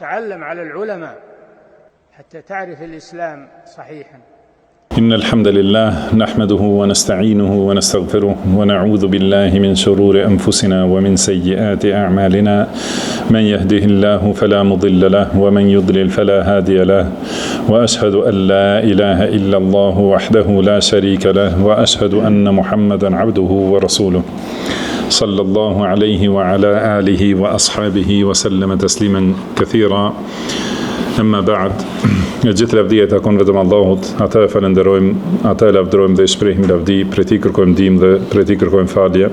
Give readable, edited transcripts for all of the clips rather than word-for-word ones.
تعلم على العلماء حتى تعرف الإسلام صحيحا. إن الحمد لله نحمده ونستعينه ونستغفره ونعوذ بالله من شرور أنفسنا ومن سيئات أعمالنا من يهده الله فلا مضل له ومن يضلل فلا هادي له وأشهد أن لا إله إلا الله وحده لا شريك له وأشهد أن محمدا عبده ورسوله صلى الله عليه وعلى آله وأصحابه وسلم تسليما كثيرا. أما بعد gjithë lavdia takon vetëm Allahut, ata e falenderojmë, ata e lavdërojmë dhe shprehim lavdi, prej tij kërkojmë ndihmë dhe prej tij kërkojmë falje.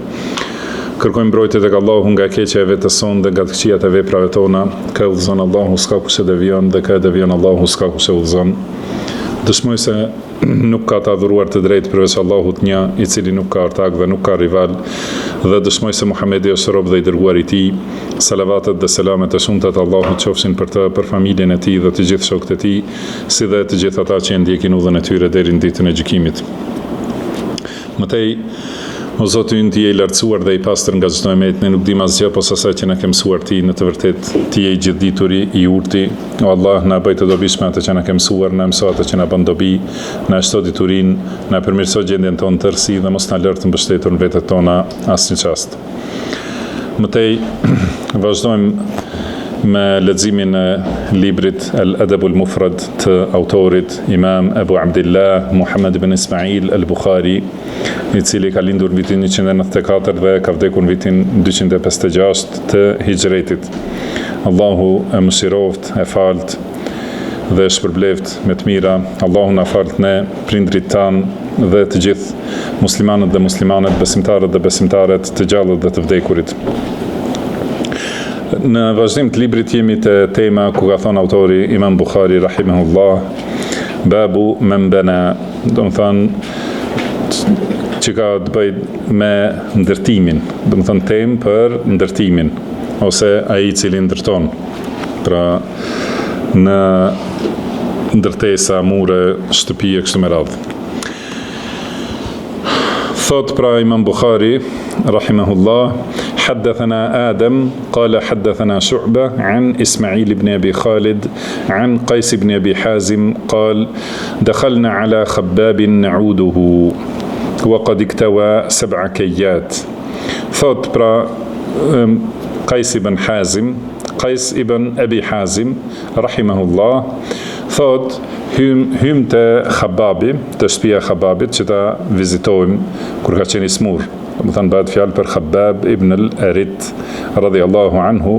Kërkojmë mbrojtje tek Allahu nga keqja e vetes sonë dhe nga të këqijat e veprave tona. Ka udhëzon Allahu, s'ka kush e devion, dhe ka devion Allahu, s'ka kush e udhëzon. Dëshmoj se nuk ka të adhuruar të drejtë përveç Allahut një, i cili nuk ka ortak dhe nuk ka rival, dhe dëshmoj se Muhamedi është rob dhe i dërguar i tij. Salavatet dhe selamet e shumta të Allahut qofshin për të, për familjen e tij dhe të gjithë shokët e tij, si dhe të gjithë ata që ndjekin udhën e tyre deri në ditën e gjykimit. Mëtej, o Zoti ynë, ti je i lartësuar dhe i pastër nga çdo emet, ne nuk dim asgjë posa asaj që na ke mësuar ti, në të vërtetë ti je i gjithdituri, i urti. O Allah, na bëj të dobishme atë që na ke mësuar, na mëso atë që na bën dobi, na shto diturinë, na përmirëso gjendjen tonë tërësi dhe mos na lër të mbështetur në vetët tona asnjë çast. Mëtej, vazhdojmë me leximin e librit Al-Adab al-Mufrad të autorit Imam Abu Abdillah Muhammad ibn Ismail al-Bukhari, i cili ka lindur në vitin 194 dhe ka vdekur në vitin 256 të hijretit. Allahu e mëshiroft, e falt dhe shpërbleft me të mira. Allahu na falt ne, prindrit tanë dhe të gjithë muslimanët dhe muslimanet, besimtarët dhe besimtaret, të gjallët dhe të vdekurit. Në vazhdim të librit jemi të tema ku ka thonë autori Imam Bukhari rahimahullah, babu men bana, do të thonë që ka të bëj me ndërtimin, do të thonë temë për ndërtimin ose ai i cili ndërton, pra në ndërtesa, mure, shtëpi e kështu me radhë. Thot pra Imam Bukhari rahimahullah: حدثنا آدم قال حدثنا شعبة عن إسماعيل بن أبي خالد عن قيس بن أبي حازم قال دخلنا على خباب نعوده وقد اكتوى 7 كيات. ثوت برا قيس بن حازم، قيس ابن أبي حازم رحمه الله، ثوت hym të Khababi, të shtëpia e Khababit që ta vizitojmë kur ka qenë i smur. Do të thënë bëhet fjalë për Khabab ibn al-Arit radhiyallahu anhu,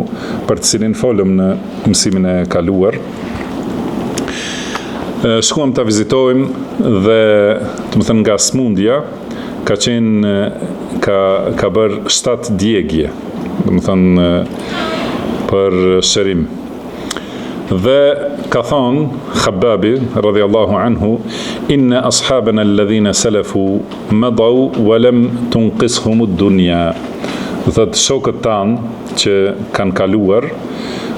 për të cilin folëm në mësimin e kaluar. Shkuam ta vizitojmë dhe do të thënë nga smundja ka qenë ka bërë 7 djegje, do të thënë për shërim. Dhe ka thonë Khababi radhiyallahu anhu: inna ashabana alladhina salafu madaw wa lam tunqishum ad-dunya. Dhe shokët tanë që kanë kaluar,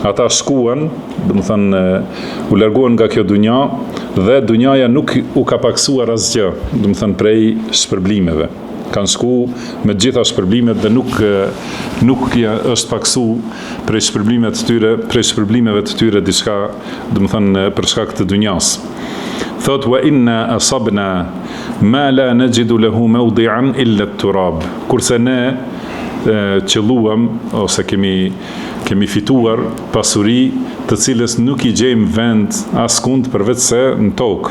ata shkuan, do të thënë u larguan nga kjo dunja dhe dunjaja nuk u ka paksuar asgjë, do të thënë prej shpërblimeve. Kanë shku me gjitha shpërblimet dhe nuk është paksu prej shpërblimeve të tyre diçka, do të thënë për shkak të dunjas. Thot: wa inna asabna ma la najidu lahu mawdi'an illa at-turab. Kurse ne qelluam ose kemi fituar pasuri të cilës nuk i gjejmë vend askund përveç se në tokë.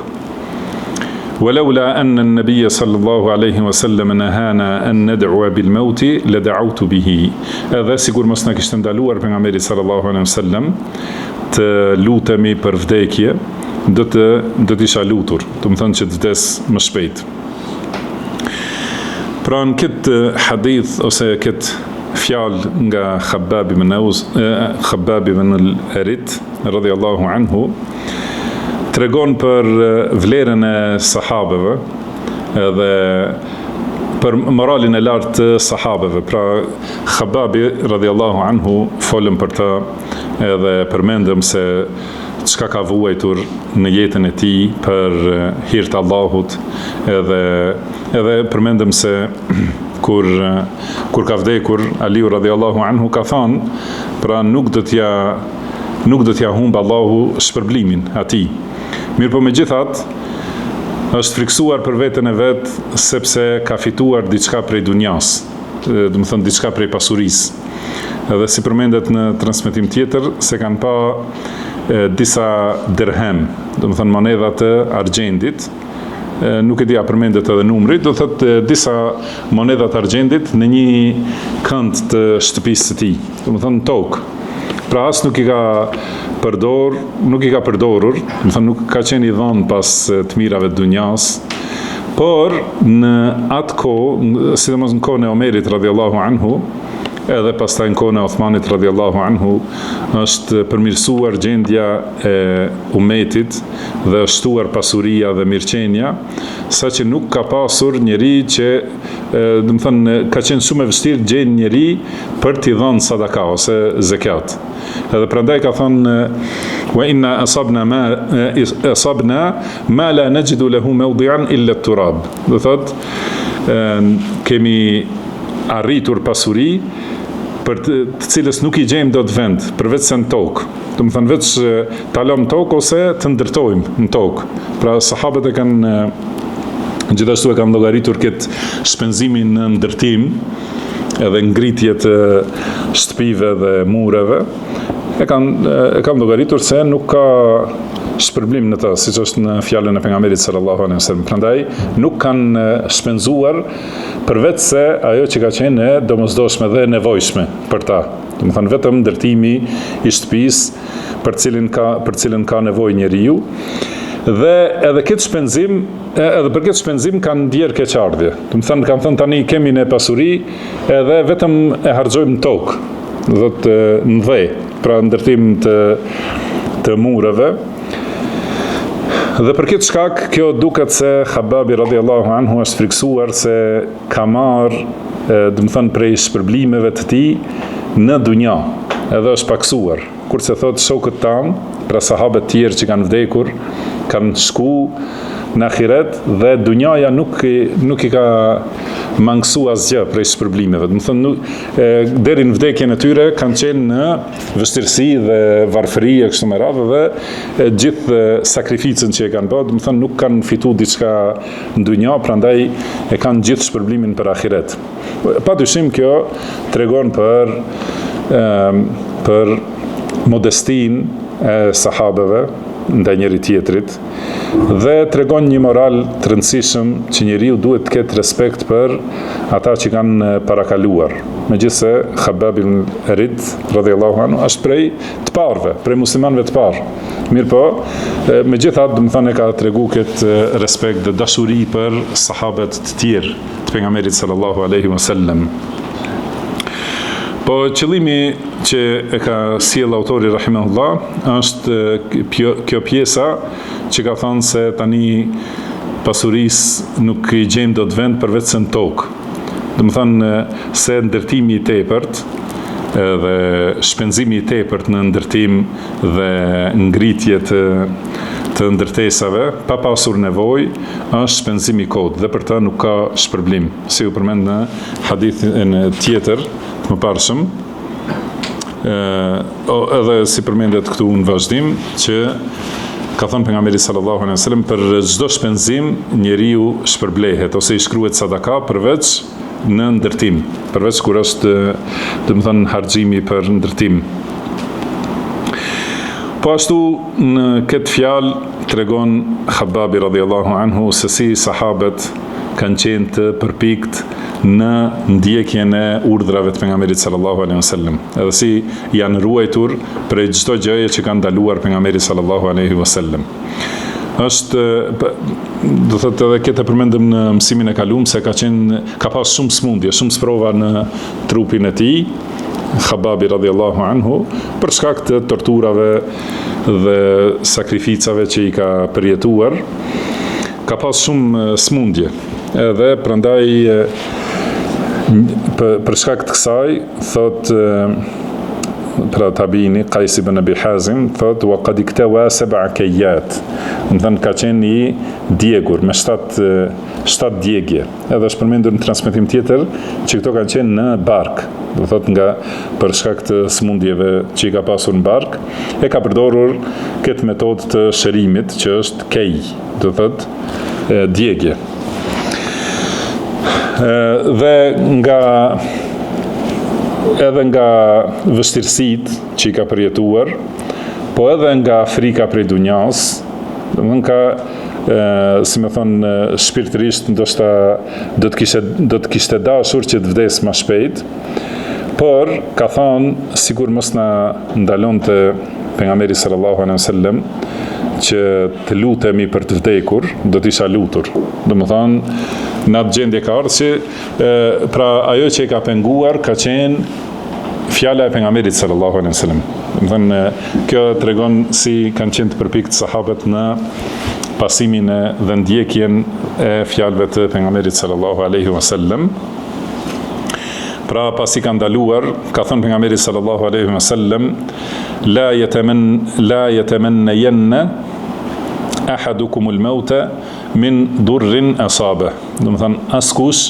ولولا أن النبي صلى الله عليه وسلم نهانا أن ندعو بالموت لدعوت به. Edhe sigur mos na kishte ndaluar pejgamberi sallallahu alaihi wasallam të lutemi për vdekje, do të isha lutur, do të thonë që të vdes më shpejt. Pra në këtë hadith ose këtë fjalë nga Khabbab ibn al-Arit radhiyallahu anhu, tregon për vlerën e sahabeve edhe për moralin e lartë të sahabeve. Pra Khababi radhiyallahu anhu folëm për të edhe përmendëm se çka ka vuajtur në jetën e tij për hir të Allahut, edhe përmendëm se kur ka vdekur Aliu radhiyallahu anhu ka thënë, pra nuk do t'ja nuk do t'ja humbë Allahu shpërblimin atij. Mirë po megjithatë, është friksuar për veten e vet sepse ka fituar diçka prej dunjas, do të thonë diçka prej pasurisë. Edhe si përmendet në transmetim tjetër se kanë pa disa dirhem, do të thonë monedha të argjendit, nuk e di a përmendet edhe numri, do thotë disa monedha të argjendit në një kënd të shtëpisë së tij, do të thonë tokë. Pra as nuk i ka përdorur, do të thonë nuk ka qenë i dhënë pas të mirave të dunjas, por në atë kohë, sidomos në kohën e Omerit radhiyallahu anhu, edhe pastaj në kohën e Uthmanit radhiyallahu anhu, është përmirësuar gjendja e umetit dhe është shtuar pasuria dhe mirëqenia, saqë nuk ka pasur njeri që, do të thënë, ka qenë shumë e vështirë gjendja njeri për t'i dhënë sadaka ose zakat. Edhe prandaj ka thënë wa inna asabna ma la najidu lahu mawdi'an illa at-turab. Do thotë kemi arritur pasuri për të cilës nuk i gjejmë dot vend, përveç se në tokë. Do të thonë veç ta lëmë tokë ose të ndërtojmë në tokë. Pra sahabët e kanë gjithashtu e kanë llogaritur këtë shpenzimin në ndërtim, edhe ngritje të shtëpive dhe mureve, e kanë llogaritur se nuk ka shpërblim në të, siç është në fjalën e pejgamberit sallallahu alaihi wasallam. Prandaj nuk kanë shpenzuar përveç se ajo që ka qenë e domosdoshme dhe nevojshme për ta. Do të thonë vetëm ndërtimi i shtëpisë për cilën ka nevojë njeriu. Dhe edhe për këtë shpenzim kanë ndjer keqardhje. Do të thonë kanë thënë tani kemi ne pasuri, edhe vetëm e harxojmë në tokë. Do të në dhe, pra ndërtim të mureve. Dhe për këtë shkak, kjo duket se Khababi radhiyallahu anhu është friksuar se ka marrë, do të thënë, prej shpërblimeve të tij në dunja, edhe është paksuar. Kurse thot shokët tanë, pra sahabët tjerë që kanë vdekur, kanë shku në ahiret dhe dunjaja nuk i ka mangësu asgjë prej shpërblimeve. Do të thonë, deri në vdekjen e tyre kanë qenë në vështirësi dhe varfëri e kështu me radhë dhe gjithë sakrificën që e kanë bërë, do të thonë nuk kanë fituar diçka në dunja, prandaj e kanë gjithë shpërblimin për ahiret. Padyshim kjo tregon për modestinë e sahabeve ndaj njëri tjetrit dhe tregon një moral të rëndësishëm që njeriu duhet të ketë respekt për ata që kanë parakaluar. Megjithse Khabbab ibn Arid radhiyallahu anhu është prej të parëve, prej muslimanëve të parë. Mirpo, megjithatë, do të thonë ka tregu këtë respekt dhe dashuri për sahabët të tjerë të pejgamberit sallallahu alaihi wasallam. Po qëllimi që e ka sjell autori rahimahullah është kjo pjesa që ka thënë se tani pasurisë nuk i gjejmë dot vend përveç se në tokë. Do të thonë se ndërtimi i tepërt dhe shpenzimi i tepërt në ndërtim dhe ngritje të ndërtesave pa pasur nevojë është shpenzim i kot dhe për të nuk ka shpërblim, si u përmend në hadithin tjetër më parshëm, edhe si përmendet këtu në vazhdim, që ka thënë pejgamberi sallallahu alaihi wasallam për çdo shpenzim njeriu shpërblehet ose i shkruhet sadaka përveç në ndërtim, përveç kur është, do të thënë, harxhimi për ndërtim. Po ashtu në këtë fjalë tregon Khababi radhiyallahu anhu se si sahabët kanë qenë të përpikt në ndjekjen e urdhrave të pejgamberit sallallahu alaihi wasallam, edhe si janë ruajtur prej çdo gjëje që kanë ndaluar pejgamberi sallallahu alaihi wasallam. Është, do thotë edhe këtë përmendëm në mësimin e kaluar se ka pas shumë smundje, shumë sprova në trupin e tij, Khababi radhiyallahu anhu, për shkak të torturave dhe sakrificave që i ka përjetuar, ka pas shumë smundje. Edhe prandaj për shkak të kësaj thot pra tabini Qais ibn Abi Hazim thot wa qad iktawa 7 kayat. Do thënë ka qenë i djegur me 7 djegje. Edhe është përmendur në transmetim tjetër që këto kanë qenë në bark. Do thot nga për shkak të smundjeve që i ka pasur në bark, e ka përdorur këtë metodë të shërimit që është kej, do thot djegje. Dhe edhe nga vështirësitë që i ka përjetuar, po edhe nga frika prej dunjas, domethënë ka si më thonë shpirtërisht ndoshta do të kishte dashur që të vdes më shpejt, por ka thonë sikur mos na ndalonte pejgamberi sallallahu alaihi wasallam që të lutemi për të vdekur, do të isha lutur. Domethënë në atë gjendje ka ardhur që pra ajo që e ka penguar ka qenë fjala e pejgamberit sallallahu alaihi wasallam. Domethënë kjo tregon si kanë qenë të përpikt sahabët në pasimin dhe ndjekjen e fjalëve të pejgamberit sallallahu alaihi wasallam. Pra pasi ka ndaluar, ka thënë pejgamberi sallallahu alaihi wasallam, la yatamanna ahadukum al-mauta min durrin asaba. Do të thënë askush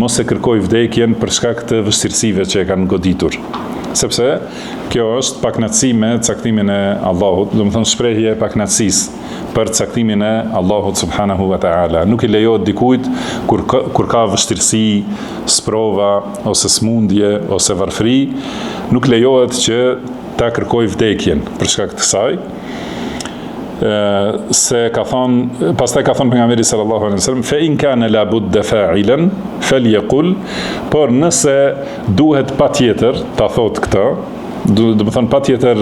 mos e kërkoj vdekjen për shkak të vështirësive që e kanë goditur. Sepse kjo është pakënaqësi me caktimin e Allahut, do të thënë shprehje e pakënaqësisë për caktimin e Allahut subhanahu wa ta'ala. Nuk i lejohet dikujt kur ka vështirësi, sprova ose smundje ose varfëri, nuk lejohet që ta kërkoj vdekjen për shkak të kësaj. Se ka thonë, pastaj ka thonë pejgamberi sallallahu alaihi wasallam, fa in kana la budda fa'ilan falyaqul, por nëse duhet patjetër ta thotë këtë, do të thonë patjetër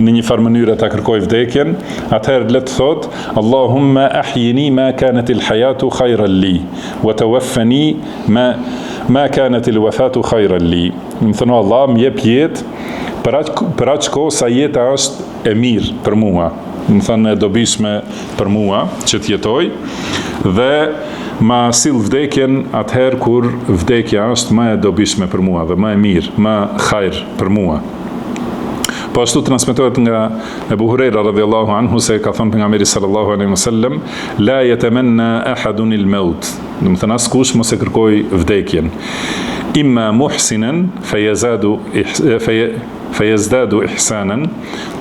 në një farë mënyrë ta kërkoj vdekjen, atëherë le të thotë Allahumma ahyini ma kanat al-hayatu khayran li wa tawaffani ma kanat al-wafatu khayran li. Do të thonë Allah më jep jetë për aq kohë sa jeta është e mirë për mua. Do të thonë e dobishme për mua që të jetoj, dhe ma sill vdekjen atëherë kur vdekja është më e dobishme për mua dhe më e mirë, më khajr për mua. Po ashtu transmetohet nga Abu Huraira radhiyallahu anhu se ka thënë pejgamberi sallallahu alaihi wasallam, la yatamanna ahadun al-maut. Do të thënë askush mos e kërkoj vdekjen. Imma muhsinan fayazdadu ihsanan.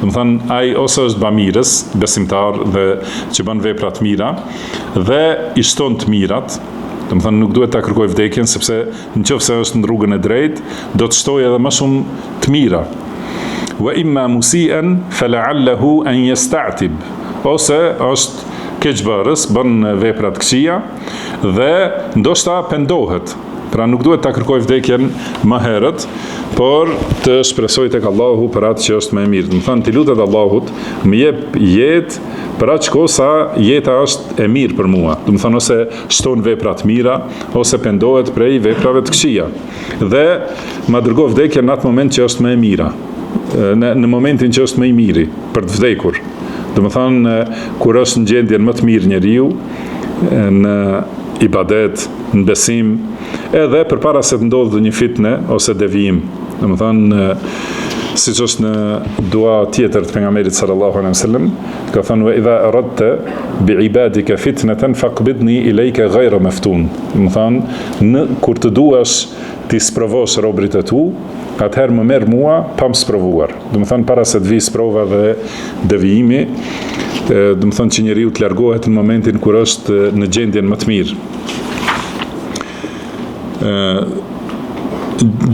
Do të thënë ai ose është bamirës, besimtar dhe që bën vepra të mira dhe i shton të mirat. Do të thënë nuk duhet ta kërkoj vdekjen, sepse nëse është në rrugën e drejtë, do të shtojë edhe më shumë të mira. Wa imma musian fala'allahu an yasta'tib. Ose është keqbërës, bën vepra të këqija dhe ndoshta pendohet. Pra nuk duhet ta kërkoj vdekjen më herët, por të shpresoj tek Allahu për atë që është më e mirë. Do të thënë ti lutet Allahut, më jep jetë për aq kohë sa jeta është e mirë për mua. Do të thënë ose shton vepra të mira, ose pendohet prej veprave të këqija. Dhe ma dërgoj vdekjen në atë moment që është më e mira. Në momentin që është më i miri për të vdekur. Do të thënë kur është në gjendjen më të mirë njeriu, në ibadet, në besim, edhe përpara se të ndodhë një fitne ose devijim. Do të thënë siç është në dua tjetër të pejgamberit sallallahu alaihi wasallam, ka thënë wa idha aradta bi ibadika fitnatan faqbidni ilayka ghayra maftun. Do të thënë kur të duash ti sprovosh robrit e tu, atëherë më merr mua pa më sprovuar. Do të thënë para se të vijë sprova dhe devijimi, do të thënë që njeriu të largohet në momentin kur është në gjendjen më të mirë.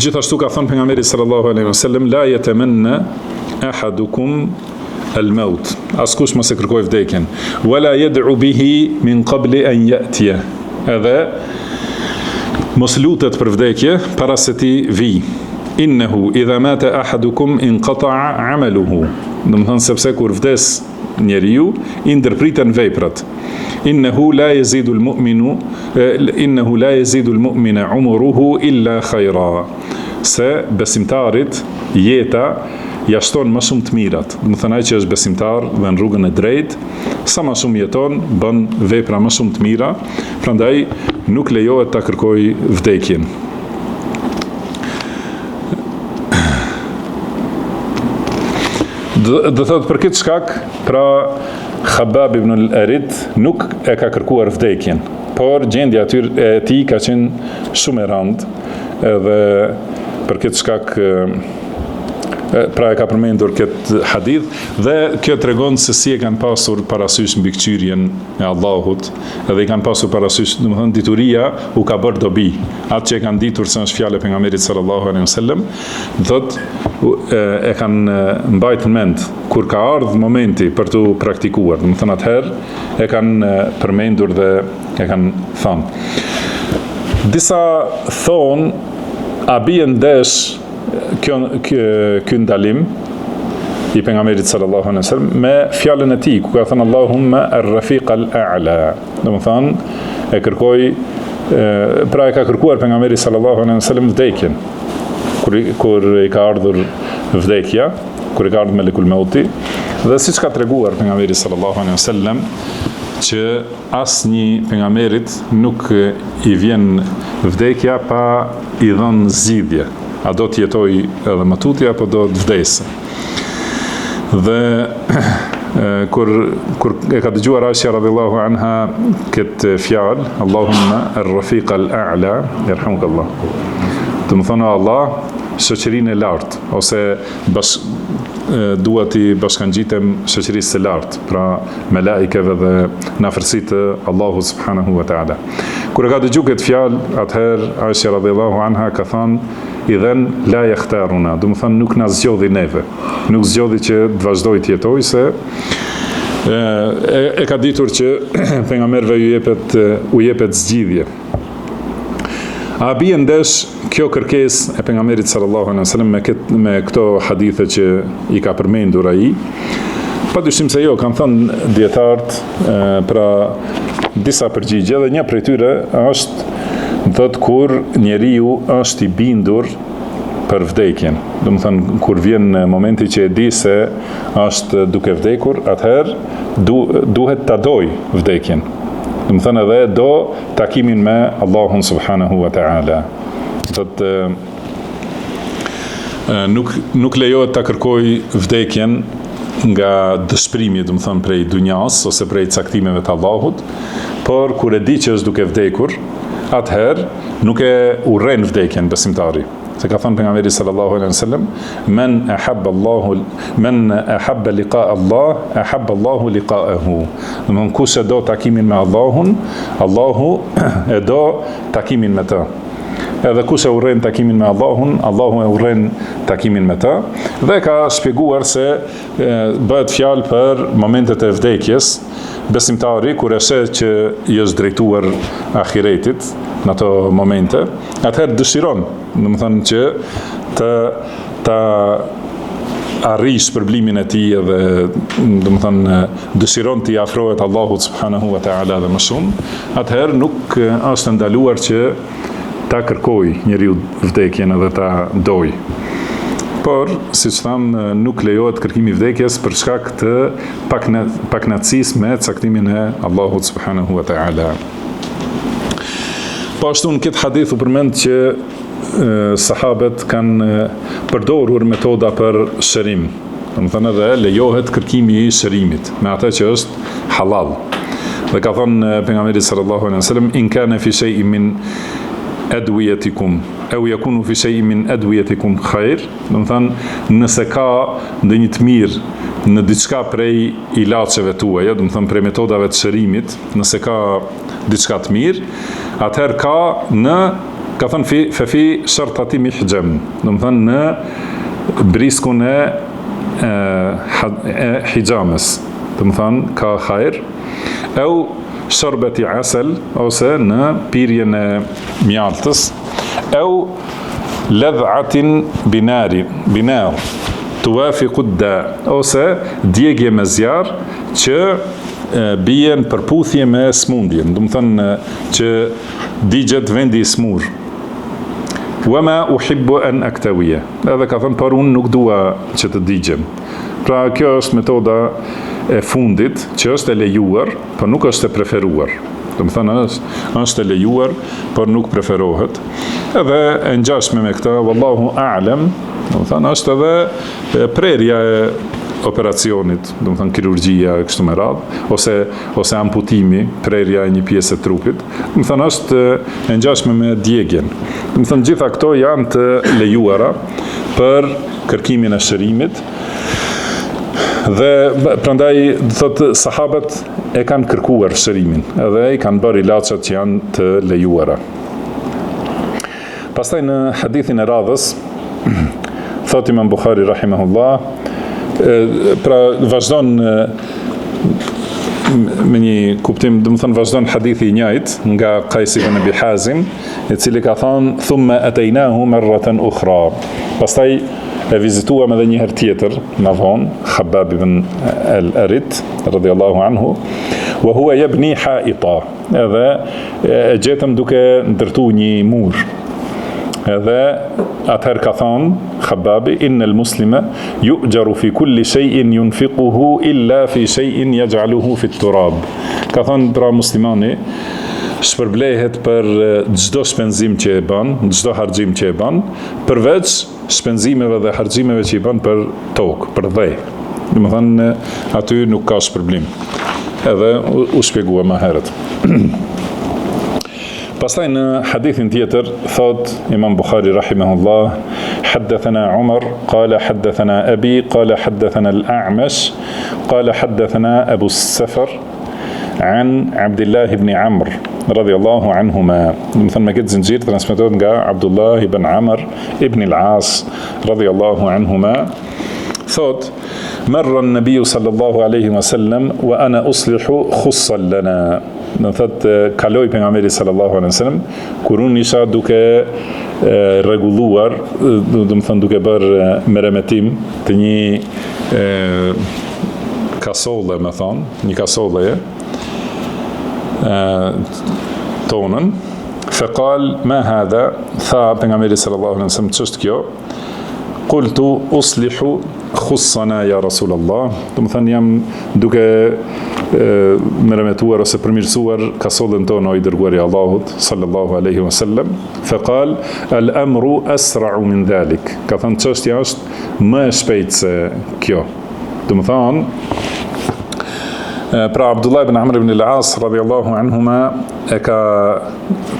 Gjithashtu ka thënë pejgamberi sallallahu alaihi wasallam, la yatamanna ahadukum al-maut. Askush mos e kërkoj vdekjen. Wala yad'u bihi min qabli an ya'tiya. Edhe mos lutet për vdekje para se ti vi. Innehu idha mata ahadukum inqata'a 'amaluhu. Do të thënë sepse kur vdes njeriu, i ndërpriten veprat. Innehu la yazidu al-mu'mina umruhu illa khayra. Se besimtarit jeta ja shton më shumë të mirat. Do të thënë ai që është besimtar dhe në rrugën e drejtë, sa më shumë jeton, bën vepra më shumë të mira, prandaj nuk lejohet ta kërkoj vdekjen. Dhe thot për këtë shkak, pra Khabab ibn al-Arit nuk e ka kërkuar vdekjen, por gjendja e tij ka qenë shumë e rëndë, edhe për këtë shkak pra e ka përmendur këtë hadith, dhe kjo tregon se si e kanë pasur parasysh mbikëqyrjen e Allahut, edhe i kanë pasur parasysh, domethënë dituria u ka bërë dobi. Atë që e kanë ditur se është fjalë e pejgamberit sallallahu alaihi wasallam, thotë e kanë mbajtur mend kur ka ardhur momenti për tu praktikuar. Domethënë atëherë e kanë përmendur dhe e kanë thënë. Disa thonë a bien ndesh ky ndalim i pejgamberit sallallahu alaihi wasallam me fjalën e tij ku ka thënë Allahumma ar-rafiq al-a'la. Domethënë e kërkoi pra e ka kërkuar pejgamberi sallallahu alaihi wasallam vdekjen kur i ka ardhur vdekja, kur i ka ardhur melekul mauti, dhe siç ka treguar pejgamberi sallallahu alaihi wasallam që asnjë pejgamberit nuk i vjen vdekja pa i dhënë zgjidhje. A do të jetoj edhe më tutje apo do të vdesë. Dhe kur e ka dëgjuar Aisha radhiyallahu anha këtë fjalë, Allahumma ar-rafiq al-a'la, yarhamukallah. Do të thonë Allah, shoqërinë e lartë, ose dua t'i bashkangjitem shoqërisë së lartë, pra melaikeve dhe në afërsitë të Allahut subhanahu wa ta'ala. Kur e ka dëgjuar këtë fjalë, atëherë Aisha radhiyallahu anha ka thënë idhen la yakhtaruna, do të thonë nuk na zgjodhi neve, nuk zgjodhi që të vazhdoj të jetoj, se e ka ditur që pejgamberëve u jepet zgjidhje. A bie ndesh kjo kërkesë e pejgamberit sallallahu alaihi wasallam me këto hadithe që i ka përmendur ai? Padyshim se jo, kanë thënë dietarët pra disa përgjigje, dhe një prej tyre është thot kur njeriu është i bindur për vdekjen. Do të thënë kur vjen momenti që e di se është duke vdekur, atëherë duhet ta doj vdekjen. Do të thënë edhe do takimin me Allahun subhanahu wa ta'ala. Thot nuk lejohet ta kërkoj vdekjen nga dëshpërimi, do të thënë prej dunjas ose prej caktimeve të Allahut, por kur e di që është duke vdekur, atëherë nuk e urren vdekjen besimtari. Se ka thënë pejgamberi sallallahu alaihi wasallam, men ahabba liqa Allah, ahabba Allahu liqa'ahu. Domthon kush e do takimin me Allahun, Allahu e do takimin me të. Edhe kush e urren takimin me Allahun, Allahu e urren takimin me të. Dhe ka shpjeguar se bëhet fjalë për momentet e vdekjes. Besimtari kur e sheh që i është drejtuar ahiretit në ato momente, atëherë dëshiron, domethënë që të arrish shpërblimin e tij, dhe domethënë dëshiron të i afrohet Allahut subhanahu wa ta'ala dhe më shumë, atëherë nuk është ndaluar që ta kërkoj njeriu vdekjen edhe ta doj. Por, si që thamë, nuk lejohet kërkimi vdekjes për shkak të paknatësisë me caktimin e Allahut subhanahu wa ta'ala. Po ashtu në këtë hadith u përmend që sahabët kanë përdorur metoda për shërim. Domethënë edhe lejohet kërkimi i shërimit me atë që është halal. Dhe ka thënë pejgamberi sallallahu alaihi wasallam, in kana fi shay'in min adwiyatikum aw yakunu fi shay'in min adwiyatikum khair, do të thënë nëse ka ndonjë të mirë në diçka prej ilaçeve tuaja, do të thënë prej metodave të shërimit, nëse ka diçka të mirë, atëherë ka thënë fi shartati mihjam, do të thënë në briskun e hijamës, do të thënë ka khair, au sharbati asal, ose në pirjen e mjaltës, au ladhatin binar tuwafiqu da, ose djegje me zjarr që bien përputhje me smundjen, do të thënë që digjet vendi i smur. Wama uhibbu an aktawiya, edhe ka thënë por unë nuk dua që të digjem. Pra kjo është metoda e fundit që është e lejuar, por nuk është e preferuar. Do të thënë është e lejuar, por nuk preferohet. Edhe e ngjashme me këtë, wallahu a'lam, do të thënë është edhe prerja operacionit, do të thënë kirurgjia e kështu me radhë, ose amputimi, prerja e një pjesë e trupit, do të thënë është e ngjashme me djegjen. Do të thënë gjitha këto janë të lejuara për kërkimin e shërimit. Dhe prandaj thotë sahabët e kanë kërkuar shërimin, edhe i kanë bërë ilaçat që janë të lejuara. Pastaj në hadithin e radhës, thotë Imam Bukhari rahimahullah, pra vazhdon me një kuptim, do të thënë vazhdon hadithi i njëjtë nga Qais ibn Abi Hazim, i cili ka thënë thumma ataynahu marratan ukhra. Pastaj e vizituam edhe një herë tjetër më vonë Khabbab ibn al-Arit radhiyallahu anhu, wa huwa yabni ha'ita. Edhe e gjetëm duke ndërtuar një mur. Edhe atëherë ka thonë Khabbabi, innal muslima yu'jaru fi kulli shay'in yunfiquhu illa fi shay'in yaj'aluhu fi at-turab. Ka thonë pra muslimani shpërblehet për çdo shpenzim që e bën, çdo harxhim që e bën, përveç shpenzimeve dhe harxhimeve që i bën për tokë, për dhej. Domethënë aty nuk ka shpërblim. Edhe u shpjegua më herët. Pastaj në hadithin tjetër thot Imam Bukhari rahimahullah, حدثنا عمر قال حدثنا أبي قال حدثنا الأعمش قال حدثنا أبو السفر عن عبد الله بن عمرو رضي الله عنهما. مثل ما قلت زنجير ترانسميتون عبد الله بن عمرو ابن العاص رضي الله عنهما ثوت مر النبي صلى الله عليه وسلم وأنا أصلح خصا لنا. Në thëtë kaloj pejgamberi sallallahu alaihi wasallam kur unë isha duke rregulluar, do të thënë duke bërë merremetim të një kasolle, më thon, një kasolleje tonën. Faqal ma hadha, tha pejgamberi sallallahu alaihi wasallam, ç'është kjo? Qultu uslihu khussana ya Rasulullah. Do të thënë jam duke merremetuar ose përmirësuar kasollën tonë, o i dërguari i Allahut sallallahu alaihi wasallam. Faqal al amru asra'u min dhalik. Ka thënë çështja është më e shpejtë se kjo. Do të thonë pra Abdullah ibn Amr ibn al-As radhiyallahu anhuma e ka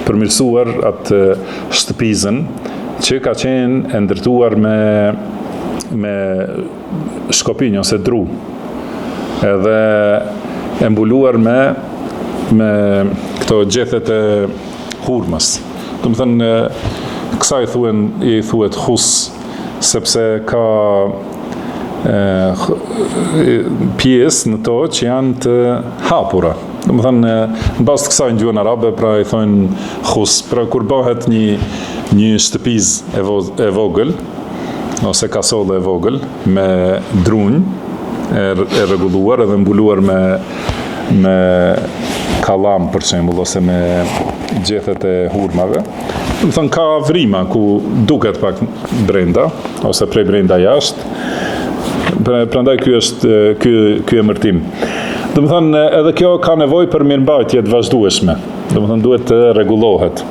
përmirësuar atë shtëpizën që ka qenë e ndërtuar me shkopinj ose dru, edhe e mbuluar me këto gjethet e hurmës. Do të thënë kësaj i thuhet hus, sepse ka pjesë në to që janë të hapura. Do të thënë në bazë të kësaj në gjuhën arabe pra i thonë hus. Pra kur bëhet një shtëpiz e vogël ose kasolle e vogël me drunj e rregulluar edhe mbuluar me kallam për shembull ose me gjethet e hurmave, do të thënë ka vrima ku duket pak brenda ose prej brenda jashtë. Prandaj ky është ky emërtim. Do të thënë edhe kjo ka nevojë për mirëmbajtje të vazhdueshme. Do të thënë duhet të rregullohet.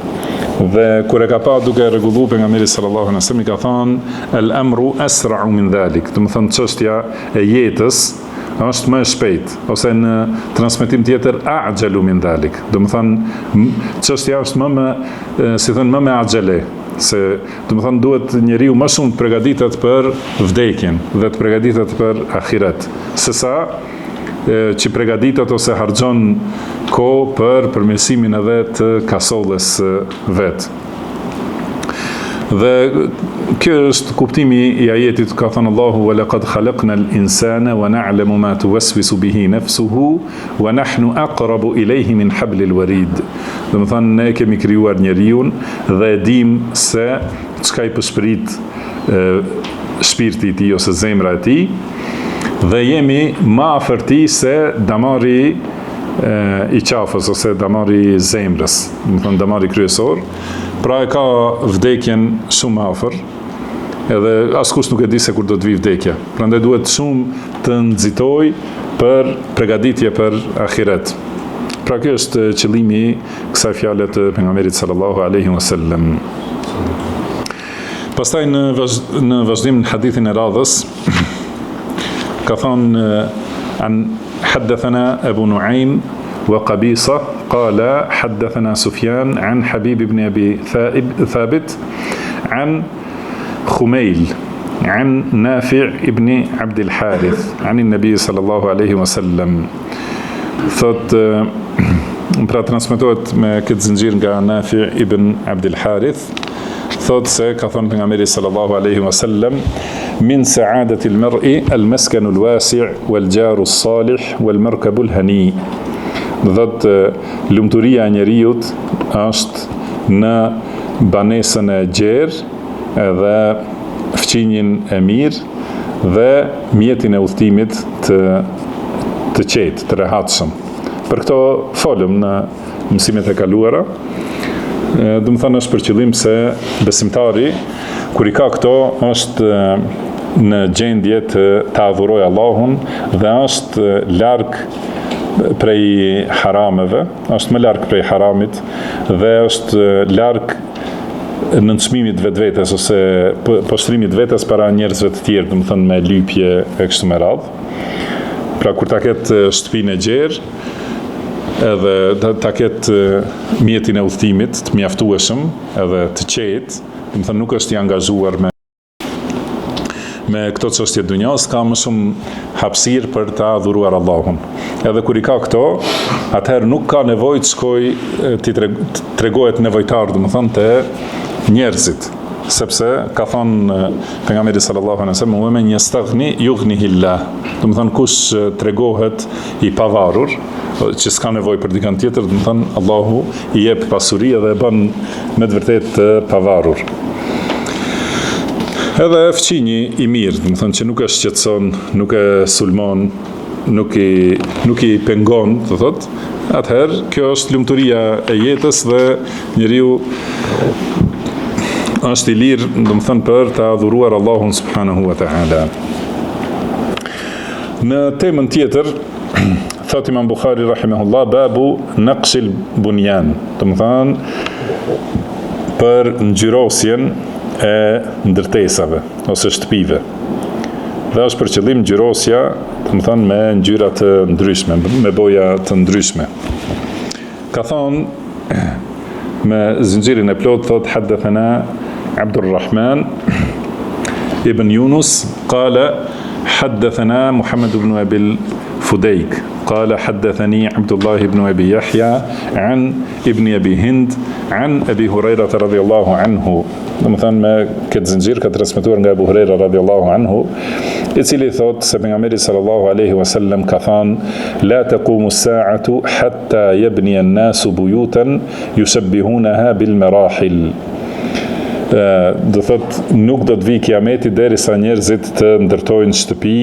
Dhe kur e ka pa duke rregulluar pejgamberi sallallahu alaihi wasallam, i ka thënë el amru asra'u min dhalik. Do të thënë çështja e jetës është më e shpejtë, ose në transmetim tjetër a'jalu min dhalik. Do të thënë çështja është më me axhele, se do të thënë duhet njeriu më shumë të përgatitet për vdekjen dhe të përgatitet për ahiret, sesa që përgatitet ose harxhon kohë për përmirësimin edhe të kasolles vet. Dhe kjo është kuptimi i ajetit, ka thënë Allahu wa laqad khalaqna al-insana wa na'lamu ma tuwaswisu bihi nafsuhu wa nahnu aqrabu ilayhi min hablil warid. Do të thënë ne kemi krijuar njeriu dhe e dim se çka i përshpërit shpirti i tij ose zemra e tij, dhe jemi më afër tij se damari i qafës ose damari i zemrës, do të thënë damari kryesor. Pra e ka vdekjen shumë afër, edhe askush nuk e di se kur do të vi vdekja. Prandaj duhet shumë të nxitoj për përgatitje për ahiret. Pra kjo është qëllimi i kësaj fjale të pejgamberit sallallahu alaihi wasallam. Pastaj në vazhdim në hadithin e radhës كثان عن حدثنا أبو نعيم وقبيصة قال حدثنا سفيان عن حبيب بن أبي ثابت عن خميل عن نافع ابن عبد الحارث عن النبي صلى الله عليه وسلم. Thot pra transmetohet me këtë zinxhir nga Nafi ibn Abdul Harith, thot se ka thënë pejgamberi sallallahu alaihi wasallam: min sa'adati al-mar'i al-maskanu al-wasi' wal-jaru as-salih wal-markabu al-hani. Thot lumturia e njeriu është në banesën e gjerë, edhe fqinjin e mirë dhe mjetin e udhëtimit të qetë, të rehatshëm. Për këto folëm në mësimet e kaluara. Do të thënë është për qëllim se besimtari kur i ka këto është në gjendje të adhurojë Allahun dhe është larg prej harameve, është më larg prej haramit dhe është larg nënçmimit vetvetes ose poshtrimit vetes para njerëzve të tjerë, do të thënë me lypje e kështu me radhë. Pra kur ta ketë shtëpinë e gjerë, edhe ta ketë mjetin e udhëtimit të mjaftueshëm edhe të qetë, do të thënë nuk është i angazhuar me këto çështje dunjos, ka më shumë hapësirë për ta adhuruar Allahun. Edhe kur i ka këto, atëherë nuk ka nevojë të shkojë të tregohet nevojtar, do të thënë te njerëzit, sepse ka thënë pejgamberi sallallahu alaihi wasallam: "Wa man yastaghni yughnihi Allah." Do të thënë kush tregohet i pavarur, që s'ka nevojë për dikën tjetër, do të thënë Allahu i jep pasuri dhe e bën me të vërtetë të pavarur. Edhe fqinji i mirë, do të thënë që nuk e shqetëson, nuk e sulmon, nuk i pengon, do thotë, atëherë kjo është lumturia e jetës dhe njeriu është i lirë, do të thënë, për të adhuruar Allahun subhanahu wa ta'ala. Në temën tjetër, thot Imam Bukhari rahimahullah, babu naqshil bunyan, do të thënë për ngjyrosjen e ndërtesave ose shtëpive. Dhe është për qëllim ngjyrosja, do të thënë me ngjyra të ndryshme, me boja të ndryshme. Ka thonë me zinxhirin e plot, thot haddathana عبد الرحمن ابن يونس قال حدثنا محمد بن أبي الفديك قال حدثني عبد الله بن أبي يحيى عن ابن أبي هند عن أبي هريرة رضي الله عنه. مثلا ما këtë zinxhir ka transmetuar nga Abu Huraira radhiyallahu anhu, i cili thot se pejgamberi sallallahu alaihi wasallam ka thënë: la taqumu as-sa'atu hatta yabni an-nasu buyutan yushabbihunaha bil marahil. Do thot nuk do të vi kiameti derisa njerëzit të ndërtojnë shtëpi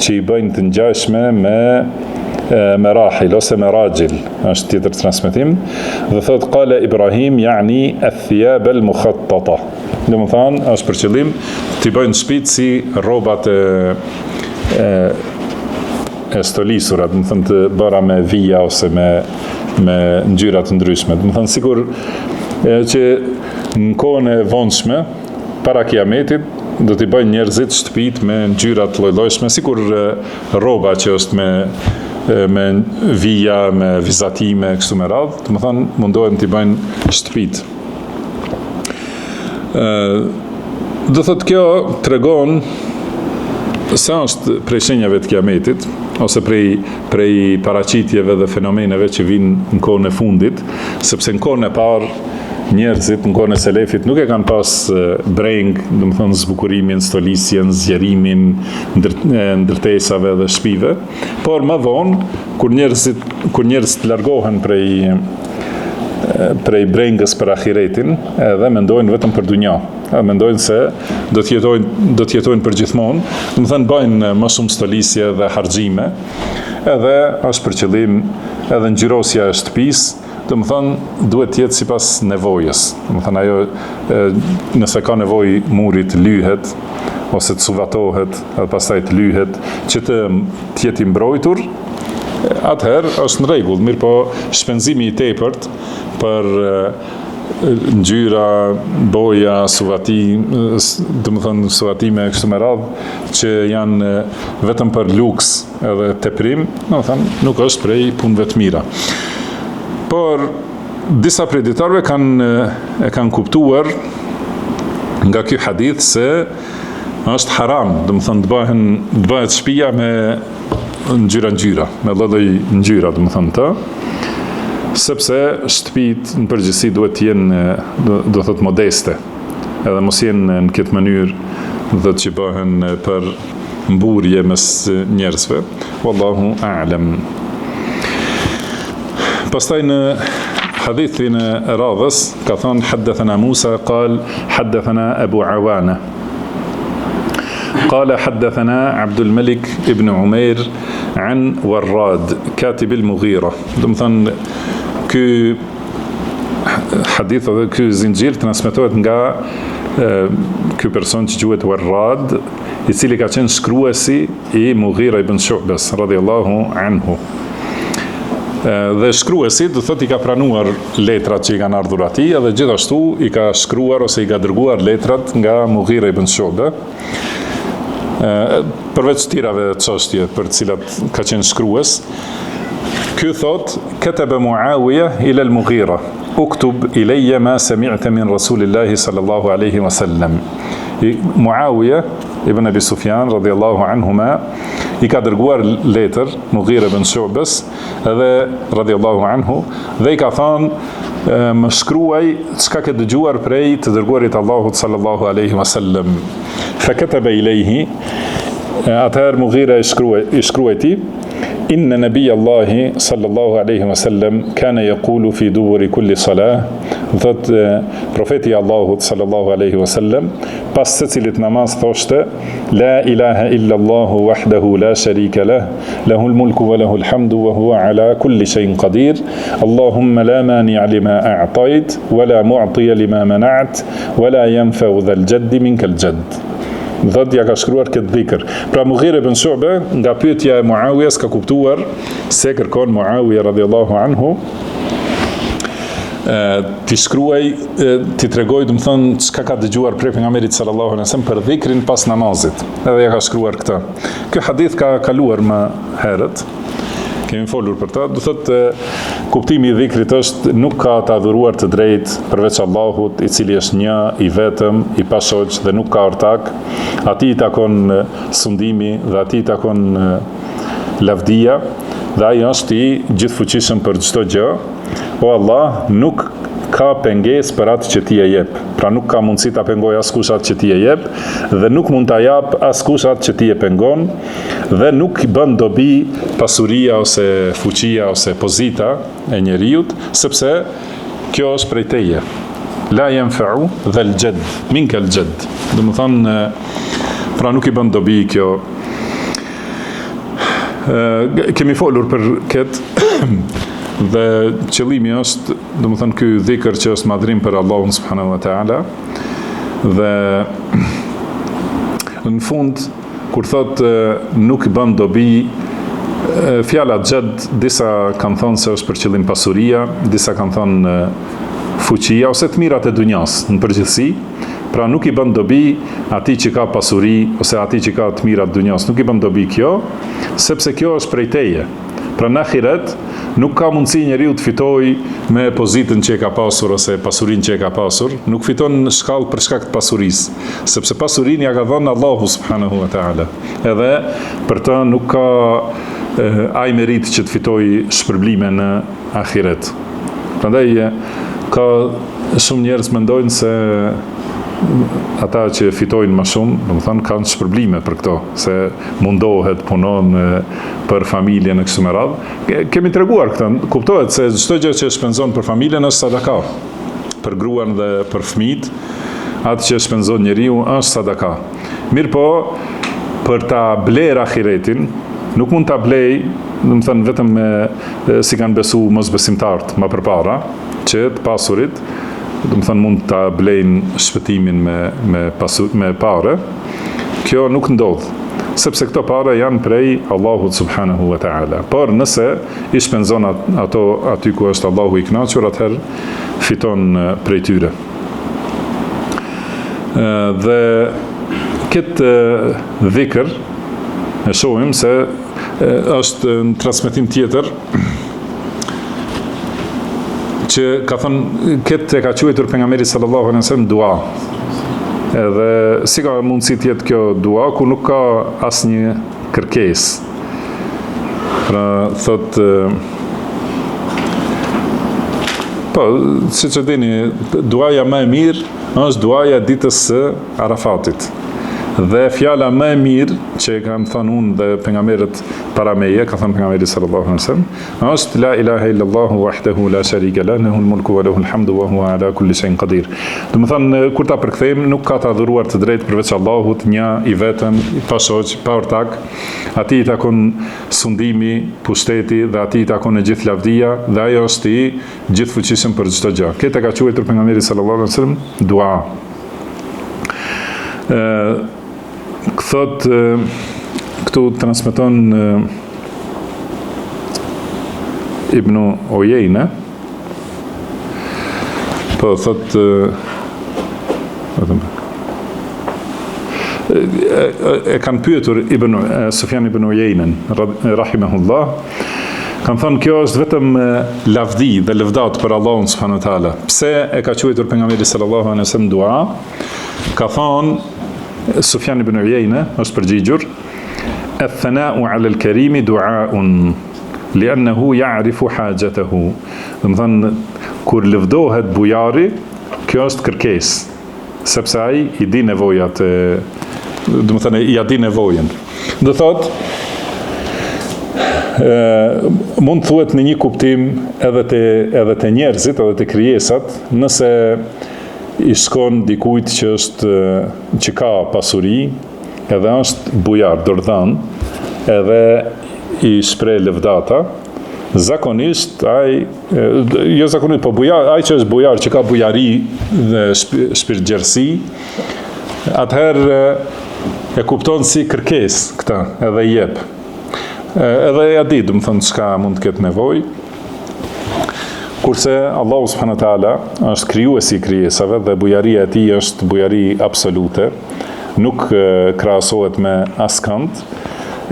që i bëjnë të ngjashme me rahil ose me rajil, është tjetër transmetim. Dhe thot qala Ibrahim yani ath-thiyab al-mukhattata. Do të thonë është për qëllim të bëjnë shtëpitë si rrobat e stolisura, do të thënë të bëra me vija ose me ngjyra të ndryshme. Do të thënë sikur që në kohën e vonshme, para kiametit, do t'i bëjnë njerëzit shtëpitë me ngjyra të lloj-llojshme, sikur rroba që është me vija, me vizatime, kështu me radhë, do të thonë mundohen t'i bëjnë shtëpitë. Do thotë kjo tregon se është prej shenjave të kiametit, ose prej paraqitjeve dhe fenomeneve që vinë në kohën e fundit, sepse në kohën e parë njerëzit në kohën e selefit nuk e kanë pas breng, do të thonë zbukurimin, stolisjen, zgjerimin, ndërtesave dhe shtëpive, por më vonë kur njerëzit largohen prej brengës për ahiretin, edhe mendojnë vetëm për dunja. Mendojnë se do të jetojnë për gjithmonë, do të thënë bëjnë më shumë stolisje dhe harxhime, edhe është për qëllim edhe ngjyrosja e shtëpisë, do të thënë duhet të jetë sipas nevojës. Do të thënë ajo nëse ka nevojë muri të lyhet ose të suvatohet, edhe pastaj të lyhet, që të jetë i mbrojtur, atëherë është në rregull, mirë po shpenzimi i tepërt për ngjyra, boja, suvati, domethënë suvatime kështu me radhë, që janë vetëm për luks edhe teprim, domethënë nuk është prej punëve të mira. Por disa prej dietarëve kanë kuptuar nga ky hadith se është haram, domethënë të bëhet shtëpia me ngjyra, me lloj ngjyra, domethënë të, sepse shtëpitë në përgjithësi duhet të jenë, do thotë, modeste, edhe mos jenë në këtë mënyrë dhe që bëhen për mburje mes njerëzve. Wallahu a'lam. Pastaj në hadithin e radhës ka thonë haddathana Musa qal haddathana Abu Awana قال حدثنا عبد الملك ابن عمير عن وراد كاتب المغيرة. domethënë ky hadith dhe ky zinxhir transmetohet nga ky person që quhet Warrad, i cili ka qenë shkruesi i Mughira ibn Shu'bas radhiyallahu anhu. Dhe shkruesi do thotë i ka pranuar letrat që i kanë ardhur atij, dhe gjithashtu i ka shkruar ose i ka dërguar letrat nga Mughira ibn Shu'ba, përveç tirave çështje për të cilat ka qenë shkrues. Ky thot kataba Muawiya ila al-Mughira uktub ilayya ma sami'ta min Rasulillahi sallallahu alaihi wasallam. Muawiya ibn Abi Sufyan radhiyallahu anhuma i ka dërguar letër Mughira ibn Shu'bas edhe radhiyallahu anhu, dhe i ka thënë më shkruaj çka ke dëgjuar prej të dërguarit Allahut sallallahu alaihi wasallam. Fakataba ilayhi, atëherë Mughira i shkruajti inna nabiyya Allahi sallallahu alaihi wasallam kana yaqulu fi duburi kulli salah, thot profeti Allahut sallallahu alaihi wasallam pas secilit namaz thoshte la ilaha illa Allahu wahdahu la sharika lah, lahul mulku wa lahul hamdu wa huwa ala kulli shay'in qadir, Allahumma la mani'a lima a'tayt wa la mu'tiya lima mana'at wa la yanfa'u dhal jaddi minkal jadd. Dhët ja ka shkruar këtë dhikër. Pra Mughira ibn Shu'ba, nga pyetja e Muawiyas, ka kuptuar se kërkon Muawiya radhiyallahu anhu ti shkruaj, ti tregoj, domethënë, çka ka dëgjuar prej pejgamberit sallallahu alaihi wasallam për dhikrin pas namazit. Edhe ja ka shkruar këtë. Ky hadith ka kaluar më herët. Kemi folur për ta. Do thotë kuptimi i dhikrit është nuk ka të adhuruar të drejtë përveç Allahut, i cili është një, i vetëm, i pashoq dhe nuk ka ortak. Atij i takon sundimi dhe atij i takon lavdia, dhe ai është i gjithfuqishëm për çdo gjë. O Allah, nuk ka pengesë për atë që ti e jep. Pra nuk ka mundësi ta pengoj askush atë që ti e jep, dhe nuk mund ta jap askush atë që ti e pengon, dhe nuk i bën dobi pasuria ose fuqia ose pozita e njeriut, sepse kjo është prej teje. La yanfa'u dhal jadd minkal jadd. Domethënë, pra nuk i bën dobi kjo. Kemi folur për këtë. Dhe qëllimi është, domethënë, ky dhikr që është madhrim për Allahun subhanahu wa ta'ala, dhe në fund kur thot nuk bën dobi, fjala xhad disa kanë thënë se është për qëllim pasuria, disa kanë thënë fuqia ose të mirat e dunjas në përgjithësi. Pra nuk i bën dobi atij që ka pasuri ose atij që ka të mirat të dunjas, nuk i bën dobi kjo, sepse kjo është prej teje. Pra në ahiret nuk ka mundësi njeriu të fitoj me pozitën që e ka pasur ose pasurinë që e ka pasur, nuk fiton në shkallë për shkak të pasurisë, sepse pasurinë ja ka dhënë Allahu subhanahu wa ta'ala. Edhe për të nuk ka ai merit që të fitoj shpërblime në ahiret. Prandaj ka shumë njerëz mendojnë se ata që fitojnë më shumë, domethënë kanë shpërblime për këto, se mundohet, punon për familjen e kështu me radhë. Kemi treguar këtë, kuptohet se çdo gjë që shpenzon për familjen është sadaka. Për gruan dhe për fëmijët, atë që shpenzon njeriu është sadaka. Mirë po, për ta bler ahiretin, nuk mund ta blej, domethënë vetëm si kanë besu mosbesimtarët më përpara, që të pasurit, domethënë mund ta blejnë shpëtimin me pare. Kjo nuk ndodh, sepse këto para janë prej Allahut subhanahu wa ta'ala. Por nëse i shpenzon ato aty ku është Allahu i kënaqur, atëherë fiton prej tyre. Dhe këtë dhikr e shohim se është në transmetim tjetër që ka thënë këtë e ka quajtur pejgamberi sallallahu alaihi wasallam dua. Edhe si ka mundësi të jetë kjo dua ku nuk ka asnjë kërkesë. Pra thotë po, siç e dini, duaja më e mirë është duaja ditës së Arafatit. Dhe fjala më e mirë që kam thënë unë dhe pejgamberët para meje, ka thënë pejgamberi sallallahu alaihi wasallam, është la ilaha illallah wahdahu la sharika lahu lahul mulku wa lahul hamdu wa huwa ala kulli shay'in qadir. Do të thënë kur ta përkthejmë, nuk ka të adhuruar të drejtë përveç Allahut, një i vetëm, pa shoq, pa ortak. Atij i takon sundimi, pushteti dhe atij i takon e gjithë lavdia dhe ajo është i gjithfuqishëm për çdo gjë. Këtë ka quajtur pejgamberi sallallahu alaihi wasallam dua. Thot këtu transmeton Ibn Uyayna, po thot e kanë pyetur Sufjan ibn Uyaynen rahimahullah, kanë thënë kjo është vetëm lavdi dhe lëvdat për Allahun subhanahu wa taala. Pse e ka quajtur pejgamberi sallallahu alaihi wasallam dua? Ka thënë Sufjan ibn Uyayna është përgjigjur: "Ath-thana'u 'ala al-karimi du'a'un li'annahu ya'rifu hajatahu." Do të thënë kur lëvdohet bujari, kjo është kërkesë, sepse ai i di nevojat, do të thënë i di nevojën. Do thotë mund thuhet në një kuptim edhe te njerëzit, edhe te krijesat, nëse i shkon dikujt që ka pasuri, edhe është bujar, dordhan, edhe i shpreh lëvdata, zakonisht jo zakonisht, po bujar, ai që është bujar, që ka bujari dhe shpirtgjerësi, atëherë e kupton si kërkesë këtë, edhe i jep. Edhe ja di, do të thënë çka mund të ketë nevojë. Kurse Allahu subhanahu wa taala është krijuesi i krijesave dhe bujaria e tij është bujari absolute, nuk krahasohet me askënd,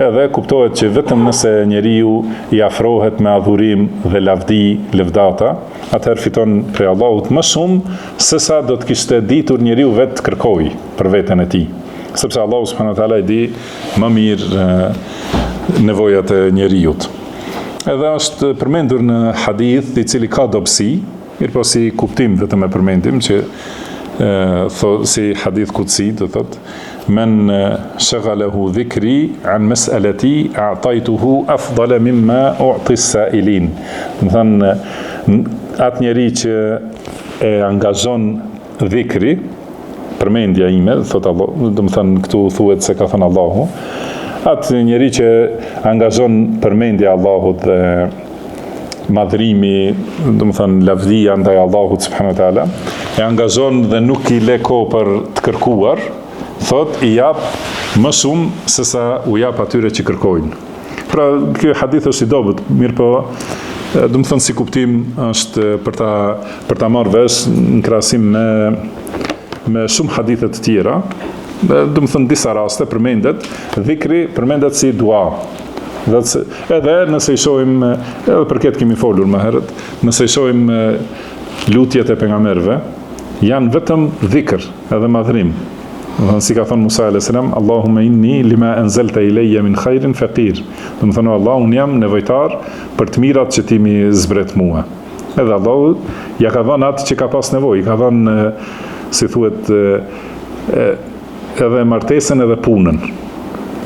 edhe kuptohet që vetëm nëse njeriu i afrohet me adhurim dhe lavdi, lëvdata, atëherë fiton prej Allahut më shumë se sa do të kishte ditur njeriu vetë kërkoj për veten e tij, sepse Allahu subhanahu wa taala i di më mirë nevojat e njeriut. Edhe është përmendur në hadith i cili ka dobësi, mirëpo si kuptim vetëm e përmendim që si hadith kutsi, do thot: "Men shaghalahu dhikri an mas'alati a'taytuhu afdala mimma u'ti as-sa'ilin." Do thënë atë njeri që e angazhon dhikri, përmendja ime, thot Allah, do të thënë këtu thuhet se ka thënë Allahu, atë njeri që angazhon përmendja Allahut dhe madhrimi, do të thënë lavdia ndaj Allahut subhanahu wa taala, e angazhon dhe nuk i lë kohë për të kërkuar, thot i jap më shumë se sa u jap atyre që kërkojnë. Pra ky hadith është i dobët, mirëpo do të thënë si kuptim është për ta marrë vesh në krahasim me shumë hadithe të tjera. Do të thënë disa raste përmendet dhikri, përmendet si dua. Edhe nëse i shohim, edhe për këtë kemi folur më herët, nëse i shohim lutjet e pejgamberëve, janë vetëm dhikr, edhe madhrim. Si ka thënë Musa alayhis salam, Allahumma inni lima anzalta ilayya min khairin faqir. Do të thënë Allah, unë jam nevojtar për të mirat që ti mi zbret mua. Edhe Allahu ja ka dhënë atë që ka pas nevojë, ka dhënë si thuhet edhe martesën edhe punën.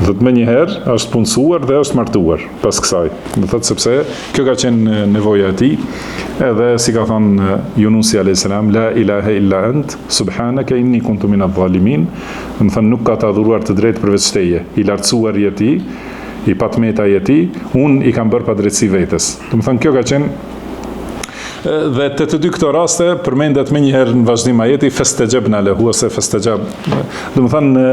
Do të më njëherë është punësuar dhe është martuar pas kësaj. Do thotë sepse kjo ka qenë nevoja e tij, edhe si ka thënë Yunusi alayhis salam, la ilaha illa ant subhanaka inni kuntu minadh dhalimin. Do të thënë nuk ka të adhuruar të drejtë përveç teje, i lartësuar je ti, i patmeta je ti, unë i kam bërë pa drejtësi vetes. Do të thënë kjo ka qenë Dhe të dy këto raste përmendet më njëherë në vazhdim ajeti fastajabna lahu ose fastajab. Do të thonë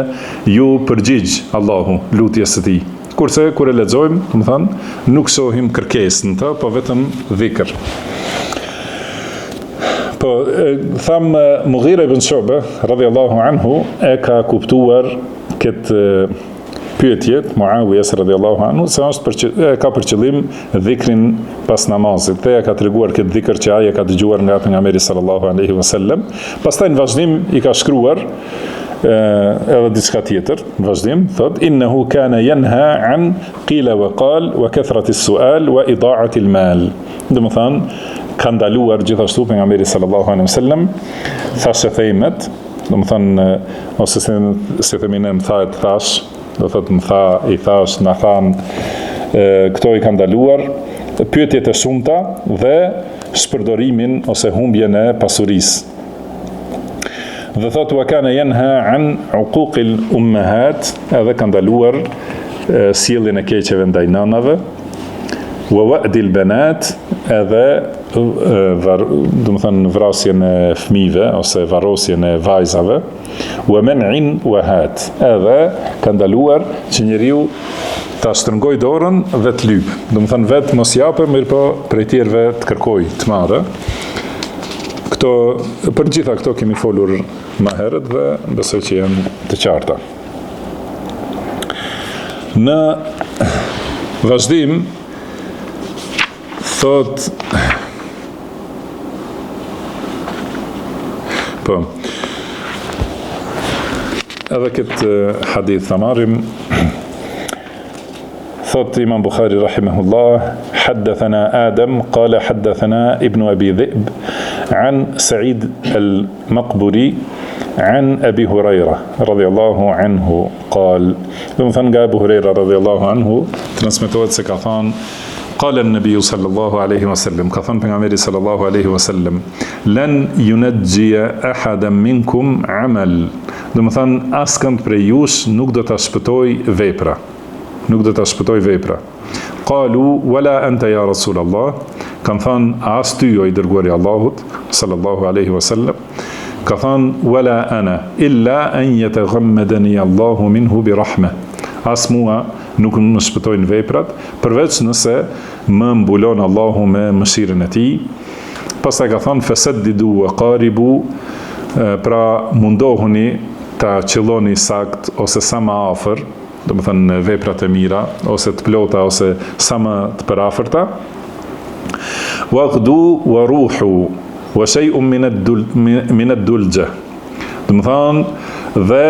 ju përgjigj Allahu lutjes së tij. Kurse kur e lexojmë, do të thonë nuk shohim kërkesën të, po vetëm dhikr. Po tham Mughira ibn Shu'ba radhiyallahu anhu e ka kuptuar këtë pyetjet Muawiyes radhiyallahu anhu se është ka për qëllim dhikrin pas namazit. Dhe ka treguar këtë dhikr që ai e ka dëgjuar nga pejgamberi sallallahu alaihi wasallam. Pastaj në vazhdim i ka shkruar edhe diçka tjetër, në vazhdim thot innahu kana yanha an qila wa qal wa kathrati as-su'al wa ida'ati al-mal. Do të thonë ka ndaluar gjithashtu pejgamberi sallallahu alaihi wasallam thashë thejmet, do të thonë ose se themi ne thash, do thotë më tha, i thash, na than, këto i ka ndaluar, pyetjet e shumta dhe shpërdorimin ose humbjen e pasurisë. Dhe thotë wa kana yanha an uquqil ummahat, edhe ka ndaluar sjelljen e keqeve ndaj nënave, wa wa'dil banat, edhe do të thënë vrasjen e fëmijëve ose varrosjen e vajzave, wa man'in wa hat, edhe ka ndaluar që njeriu ta shtrëngoj dorën dhe të lyp. Do të thënë vetë mos japë, mirë po prej tjerëve të kërkoj të marrë. Këto për gjitha këto kemi folur më herët dhe besoj që janë të qarta. Në vazhdim thot po edhe këtë hadith të marim thot Imam Bukhari rahimahullah حدثنا آدم قال حدثنا ابن أبي ذئب عن سعيد المقبري عن أبي هريرة رضي الله عنه قال ثم أبو هريرة رضي الله عنه ترانسميتوات سكاثان قال النبي صلى الله عليه وسلم كثن بن صلى الله عليه وسلم لن ينجي أحدا منكم عمل do të thënë askënd prej jush nuk do ta shpëtoj vepra qalu wala anta ya rasulullah kan thënë as ty o i dërguari Allahut sallallahu alaihi wasallam ka thënë wala ana illa an yataghammadani Allahu minhu bi rahmah as mua nuk më shpëtojnë veprat, përveç nëse më mbulon Allahu me mëshirën e tij. Pastaj ka thënë fasaddidu wa qaribu, pra mundohuni ta qëlloni sakt ose sa më afër, do të thënë veprat e mira ose të plota ose sa më të përafërta. Waqdu wa ruhu wa shay'un min ad-dulja. Do të thënë dhe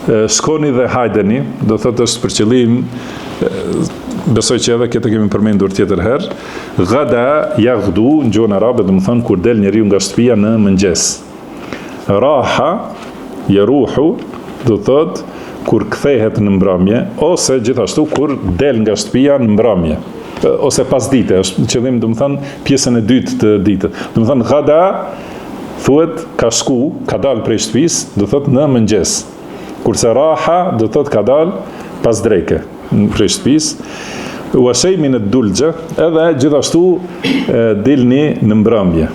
shkoni dhe hajdeni, do thotë është për qëllim, besoj që edhe këtë kemi përmendur tjetër herë, gada yaghdu në gjuhën arabe, do të thonë kur del njeriu nga shtëpia në mëngjes. Raha yaruhu, do thotë kur kthehet në mbrëmje, ose gjithashtu kur del nga shtëpia në mbrëmje, ose pas dite, është qëllim, do të thonë pjesën e dytë të ditës. Do të thonë gada thuhet ka shku, ka dalë prej shtëpisë, do thotë në mëngjes. Kurse raha do të thotë ka dal pas dreke prej shtëpisë. Wa shay min ad-dulja, edhe gjithashtu dilni në mbrëmje.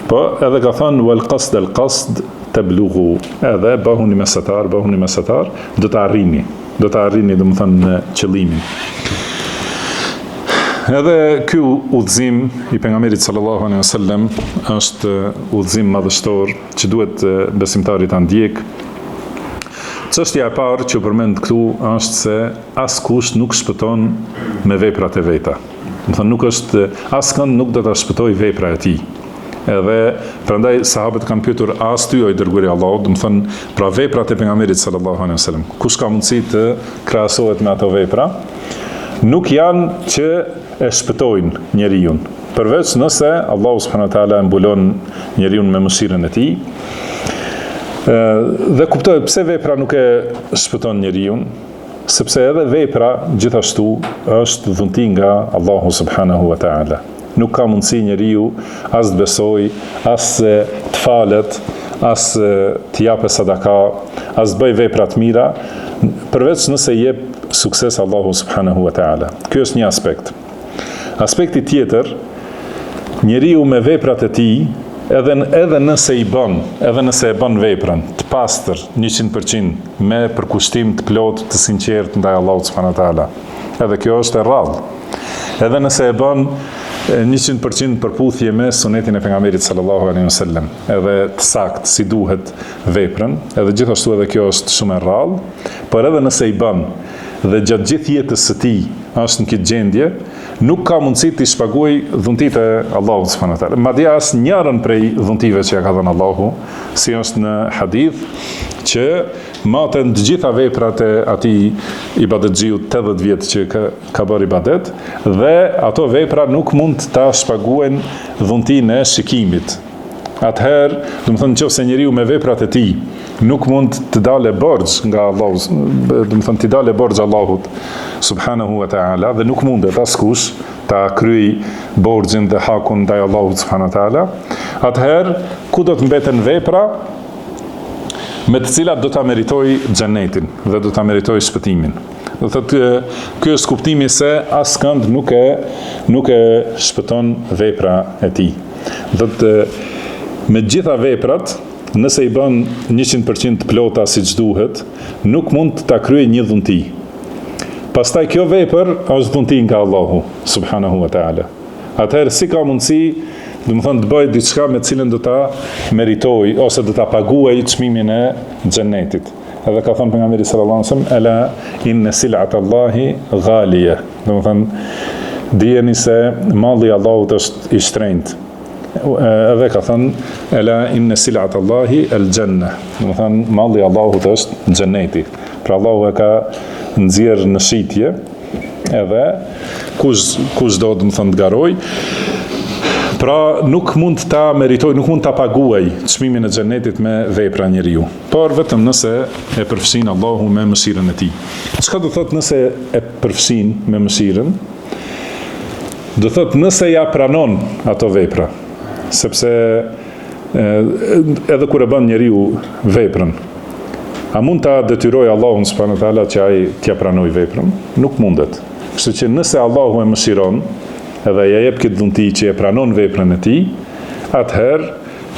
Po edhe ka thënë wal qasd tablughu, edhe bëhuni mesatar, do të arrini, do të më thënë në qëllimin. Edhe ky udhëzim i pejgamberit sallallahu alaihi wasallam është udhëzim madhështor që duhet besimtarit ta ndjek. Çështja e parë që përmend këtu është se askush nuk shpëton me veprat e veta. Do të thonë nuk është askënd nuk do ta shpëtoj vepra e tij. Edhe prandaj sahabët kanë pyetur as ty o i dërguari i Allahut, do të thonë pra veprat e pejgamberit sallallahu alaihi wasallam. Kush ka mundësi të krahasohet me ato vepra? Nuk janë që e shpëtojnë njeriu, përveç nëse Allahu subhanahu wa taala mbulon njeriu me mëshirën e tij. Dhe kuptoj pse vepra nuk e shpëton njeriu, sepse edhe vepra gjithashtu është dhunti nga Allahu subhanahu wa taala. Nuk ka mundësi njeriu as të besoj, as të falet, as të japë sadaka, as të bëj vepra të mira, përveç nëse jep sukses Allahu subhanahu wa taala. Ky është një aspekt. Aspekti tjetër, njeriu me veprat e tij, edhe nëse e bën veprën të pastër 100% me përkushtim të plot të sinqert ndaj Allahut subhanahu wa taala. Edhe kjo është e rrallë. Edhe nëse e bën 100% përputhje me sunetin e pejgamberit sallallahu alaihi wasallam, edhe të saktë si duhet veprën, edhe gjithashtu edhe kjo është shumë e rrallë, por edhe nëse i bën dhe gjatë gjithë jetës së tij është në këtë gjendje, nuk ka mundësi të shpaguaj dhuntit e Allahut subhanahu wa taala. Madje as njërin prej dhuntive që ja ka dhënë Allahu, si është në hadith që maten të gjitha veprat e atij ibadetxhiu 80 vjet që ka bërë ibadet, dhe ato vepra nuk mund ta shpaguajnë dhuntin e shikimit. Atëherë, do të thonë nëse njeriu me veprat e tij nuk mund të dalë borxh nga Allahu, do të thonë të dalë borxh Allahut subhanahu wa taala, dhe nuk mundet askush ta kryej borxhin dhe hakun ndaj Allahut subhanahu wa taala, atëherë ku do të mbeten vepra me të cilat do ta meritoj xhenetin dhe do ta meritoj shpëtimin. Do thotë ky është kuptimi se askënd nuk e shpëton vepra e tij. Do të me gjitha veprat, nëse i bën 100% plota siç duhet, nuk mund ta kryejë një dhunti. Pastaj kjo vepër është dhunti nga Allahu subhanahu wa taala. Atëherë si ka mundësi, do të thonë, të bëj diçka me cilën do ta meritoj ose do ta paguaj çmimin e xhenetit. Edhe ka thënë pejgamberi sallallahu alaihi wasallam, ala inna sil'ata Allahi ghaliya. Do të thonë, dijeni se malli i Allahut është i shtrenjtë. Edhe ka thënë, ala inna sil'ata Allahi al-janna. Do të thonë, malli i Allahut është xheneti. Pra Allahu e ka nxjerrë në shitje, edhe kush do të thonë të garoj. Pra nuk mund ta meritoj, nuk mund ta paguaj çmimin e xhenetit me vepra njeriu, por vetëm nëse e përfshin Allahu me mëshirën e tij. Çka do thotë nëse e përfshin me mëshirën? Do thotë nëse ja pranon ato vepra, sepse edhe kur e bën njeriu veprën, a mund ta detyroj Allahun subhanahu wa taala që ai t'ia pranoj veprën? Nuk mundet. Kështu që nëse Allahu e mëshiron, edhe ja jep këtë dhunti që e pranon veprën e tij, atëherë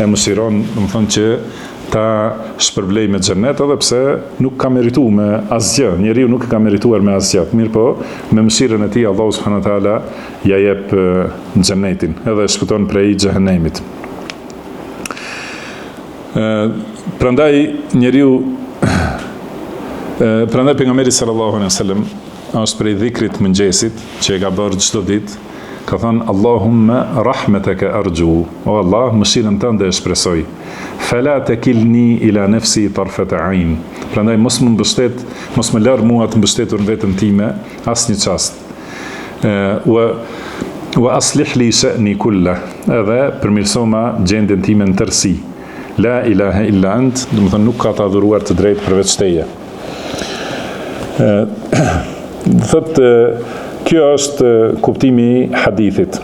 e mëshiron, do të thonë që ta shpërblej me xhenet, edhe pse nuk ka merituar me asgjë. Njeriu nuk e ka merituar me asgjë. Mirë po, me mëshirën e tij Allahu subhanahu wa taala ja jep xhenetin, edhe e shpëton prej xhehenemit. Prandaj njeriu prandaj pejgamberi sallallahu alaihi wasallam është prej dhikrit mëngjesit që e ka bërë çdo ditë, ka thënë Allahumma rahmetaka arju, o Allah, mëshirën tënde e shpresoj. Fala takilni ila nafsi tarfata ain. Prandaj mos më lër mua të mbështetur në veten time asnjë çast. Wa aslih li sha'ni kullah. Edhe përmirësoma gjendjen time në tërësi. La ilaha illa ant, do të thonë nuk ka të adhuruar të drejtë përveç teje. Thotë, kjo është kuptimi i hadithit.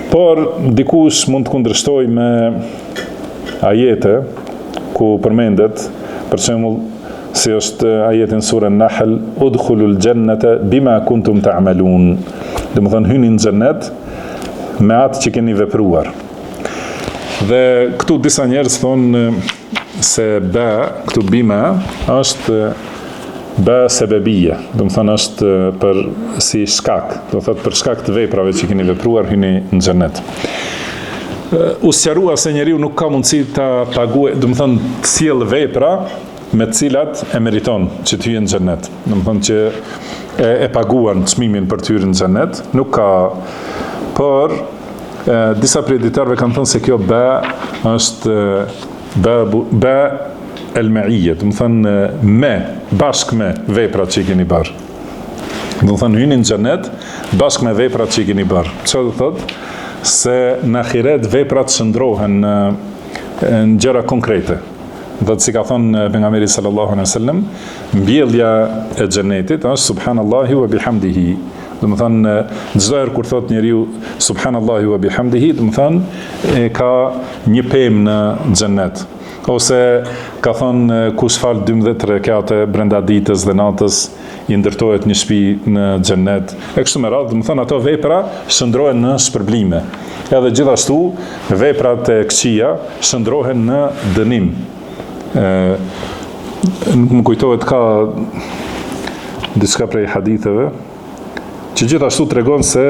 Por dikush mund të kundërshtoj me ajete ku përmendet, për shembull, si është ajeti në surën Nahl, udkhulul jannata bima kuntum ta'malun. Do të thonë hyni në xhennet me atë që keni vepruar. Dhe këtu disa njerëz thonë se këtu bima është ba sebebia, do të thonë është për si shkak, do thotë për shkak të veprave që keni vepruar hyni në xhenet. U sqarua se njeriu nuk ka mundësi ta paguajë, do të thonë të sjell vepra me të cilat e meriton që të hyjë në xhenet. Do të thonë që e paguan çmimin për të hyrë në xhenet, nuk ka, por disa prej dietarëve kanë thënë se kjo ba është ba el-ma'iyya, do të thonë me bashkë me veprat që i keni bërë. Do të thonë hyni në xhenet bashkë me veprat që i keni bërë. Çfarë do thotë? Se në ahiret veprat shndrohen në gjëra konkrete. Do të si ka thonë pejgamberi sallallahu alaihi wasallam, mbjellja e xhenetit është subhanallahi wa bihamdihi. Do të thonë çdo herë kur thot njeriu subhanallahi wa bihamdihi, do të thonë ka një pemë në xhenet. Ose ka thonë kush fal 12 rekate brenda ditës dhe natës, i ndërtohet një shtëpi në xhennet. E kështu me radhë, do të thonë ato vepra shndrohen në shpërblime. Edhe gjithashtu veprat e këqija shndrohen në dënim. Nuk më kujtohet, ka diçka prej haditheve që gjithashtu tregon se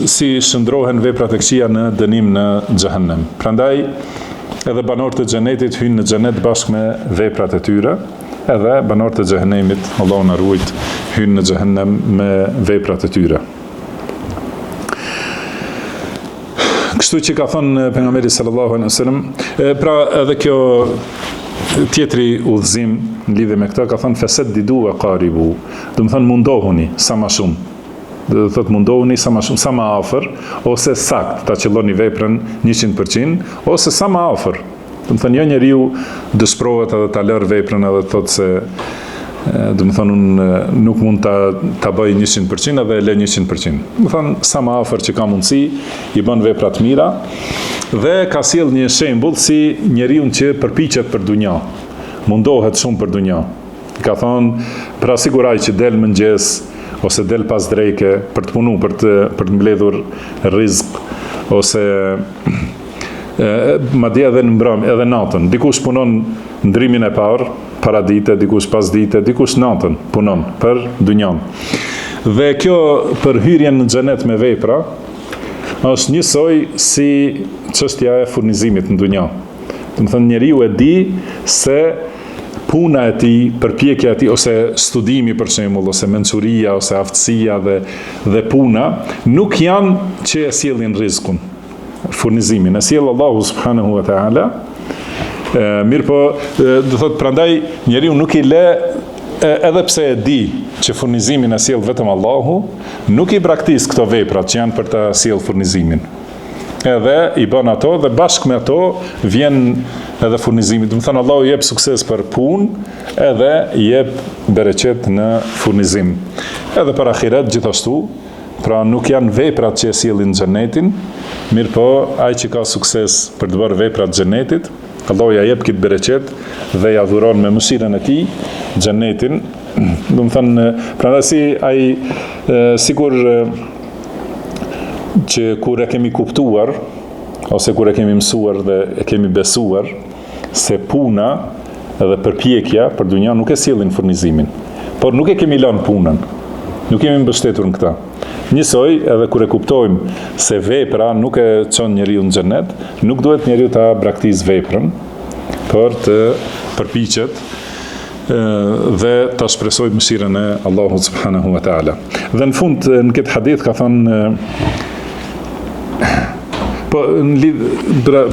si shndrohen veprat e këqija në dënim në xhehenem. Prandaj edhe banorët e xhenetit hyjnë në xhenet bashkë me veprat e tyre, edhe banorët e xhehenemit, Allahu na ruajt, hyjnë në xhehenem me veprat e tyre. Kështu që ka thënë pejgamberi sallallahu alaihi wasallam, pra edhe kjo tjetri udhëzim në lidhje me këtë, ka thënë fasaddidu wa qaribu. Do të thonë mundohuni sa më shumë. Do të thotë mundohuni sa më shumë, sa më afër, ose sakt ta qëlloni veprën 100%, ose sa më afër. Do të thonë jo njeriu dëshpërohet edhe ta lër veprën edhe thotë se do të thonë unë nuk mund ta bëj 100% edhe e lë 100%. Do të thonë sa më afër që ka mundësi, i bën vepra të mira. Dhe ka sjell një shembull si njeriu që përpiqet për dunja, mundohet shumë për dunja. Ka thonë, pra siguraj që del mëngjes ose del pas dreke për të punu, për të mbledhur rizq, ose madje edhe në mbrëm, edhe natën. Dikush punon ndrimin e parë, para dite, dikush pas dite, dikush natën punon për dunjan. Dhe kjo për hyrjen në xhenet me vepra është njësoj si çështja e furnizimit në dunja. Do të thonë njeriu e di se puna e tij, përpjekja e tij, ose studimi për shembull, ose mençuria, ose aftësia dhe puna nuk janë që e sjellin rrezikun, furnizimin. E sjell Allahu subhanahu wa taala. Mirë po, do thotë prandaj njeriu nuk i lë, edhe pse e di që furnizimin e sjell vetëm Allahu, nuk i braktis këto vepra që janë për ta sjell furnizimin. Edhe i bën ato dhe bashkë me ato vjen edhe furnizimi. Do të thonë Allahu jep sukses për punë, edhe jep bereqet në furnizim. Edhe për ahiret gjithashtu, pra nuk janë veprat që e sjellin xhenetin, mirë po ai që ka sukses për të bërë veprat xhenetit, Allahu ja jep këtë bereqet dhe ja dhuron me mëshirën e tij xhenetin. Do të thonë, prandaj si ai sikur që kur e kemi kuptuar ose kur e kemi mësuar dhe e kemi besuar se puna dhe përpjekja për dunja nuk e sjellin furnizimin, por nuk e kemi lënë punën, nuk kemi mbështetur në këtë. Njësoj, edhe kur e kuptojmë se vepra nuk e çon njeriu në xhenet, nuk duhet njeriu ta braktis veprën, por të përpiqet dhe ta shpresoj mëshirën e Allahut subhanahu wa taala. Dhe në fund në këtë hadith ka thënë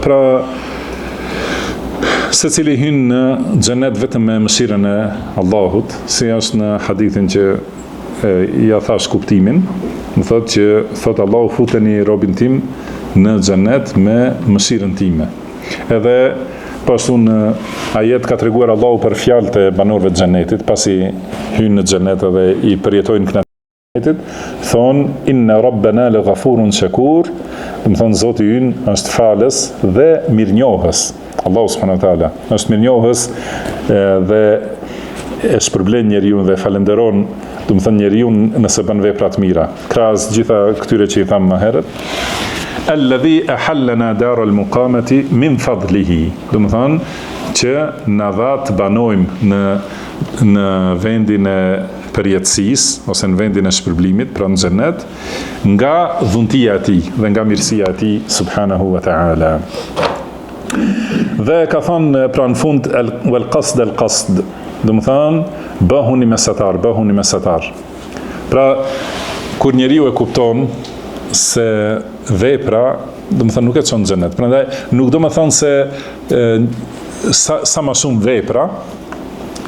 pra secili hyn në xhenet vetëm me mëshirën e Allahut, si është në hadithin që ja thash kuptimin. Më thotë që thotë Allahu futeni robin tim në xhenet me mëshirën time. Edhe pashtu në ajet ka treguar Allahu për fjalët e banorëve të xhenetit, pasi hyjnë në xhenet dhe i përjetojnë kënaqësinë, thonë inna rabbana laghafurun shakur, do të thonë Zoti ynë është falës dhe mirënjohës. Allahu subhanahu wa taala është mirënjohës dhe e shpërblen njeriu dhe falenderon, do të thonë njeriu nëse bën vepra të mira. Krahas gjitha këtyre që i tham më herët. Alladhi ahallana daral muqamati min fadlihi. Do të thonë që na dha të banojmë në vendin e përjetësisë ose në vendin e shpërblimit, pra në xhenet, nga dhuntia e tij dhe nga mirësia e tij subhanahu wa taala. Dhe ka thonë pra në fund wal qasd al qasd. Do të thonë bëhuni mesatar, bëhuni mesatar. Pra kur njeriu e kupton se vepra, do të thonë nuk e çon në xhenet. Prandaj nuk do të thonë se sa më shumë vepra,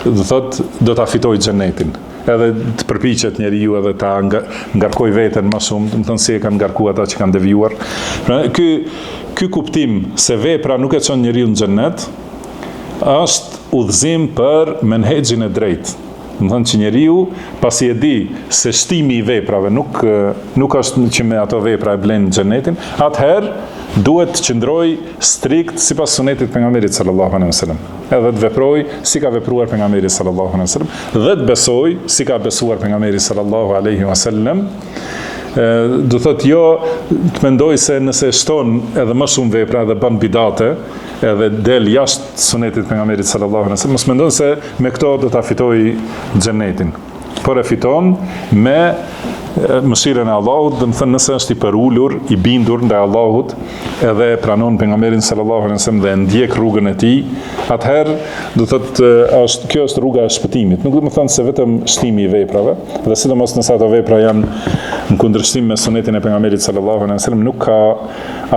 do thotë do ta fitojë xhenetin. Edhe të përpiqet njeriu edhe ta ngarkoj veten më shumë, do të thonë si e kanë ngarkuar ata që kanë devijuar. Prandaj ky kuptim se vepra nuk e çon njeriu në xhenet është udhëzim për menhexhin e drejtë. Më thënë që njeriu pasi e di se shtimi i veprave nuk është që me ato vepra e blen xhenetin, atëherë duhet të qëndroj strikt sipas sunetit pejgamberit sallallahu alaihi wasallam. Edhe të veproj si ka vepruar pejgamberi sallallahu alaihi wasallam dhe të besoj si ka besuar pejgamberi sallallahu alaihi wasallam. Do thotë jo të mendoj se nëse shton edhe më shumë vepra dhe bën bidate edhe del jashtë sunetit pejgamberit sallallahu alaihi wasallam, mos mendon se me këto do ta fitoj xhenetin. Por e fiton me mëshirën e Allahut, dhe më thënë nëse është i përulur, i bindur ndaj Allahut, edhe pranon pejgamberin sallallahu alaihi wasallam dhe ndjek rrugën e tij, atëherë do thotë kjo është rruga e shpëtimit. Nuk do të thonë se vetëm shtimi i veprave, dhe sidomos nëse ato vepra janë në kundërshtim me sunetin e pejgamberit sallallahu alaihi wasallam, nuk ka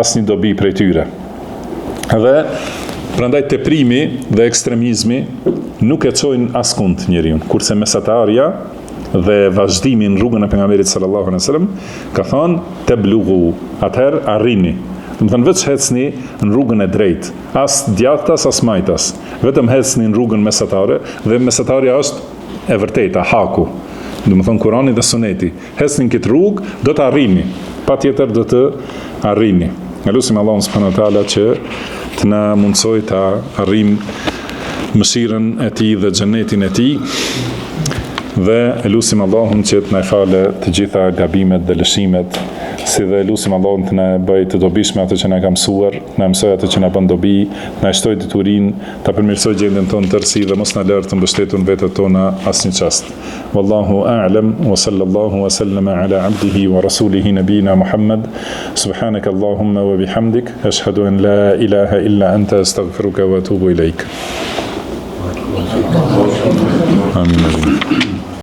asnjë dobi prej tyre. Dhe prandaj teprimi dhe ekstremizmi nuk e çojnë askund njeriu, kurse mesatarja dhe vazhdimi në rrugën e pejgamberit sallallahu alaihi wasallam ka thënë teblughu, atëherë arrini. Do të thënë veç hecni në rrugën e drejtë, as djathtas as majtas, vetëm hecni në rrugën mesatare, dhe mesatarja është e vërteta, haku. Do të thënë Kurani dhe Suneti. Hecni në këtë rrugë, do të arrini, patjetër do të arrini. Ne lutim Allahun subhanahu wa taala që të na mundsoj të arrijm mëshirën e tij dhe xhenetin e tij, dhe e lutim Allahun që të na falë të gjitha gabimet dhe lëshimet, si dhe lutim Allahun të na bëj të dobishme ato që na ka mësuar, na mësoj ato që na bën dobi, na shtoj diturinë, ta përmirësoj gjendjen tonë tërësi dhe mos na lër të mbështetur në vetët tona asnjë çast. Wallahu a'lam wa sallallahu wa sallama ala abdihi wa rasulihi nabina Muhammad. Subhanaka Allahumma wa bihamdik, ashhadu an la ilaha illa anta, astaghfiruka wa atubu ilaik. Amin.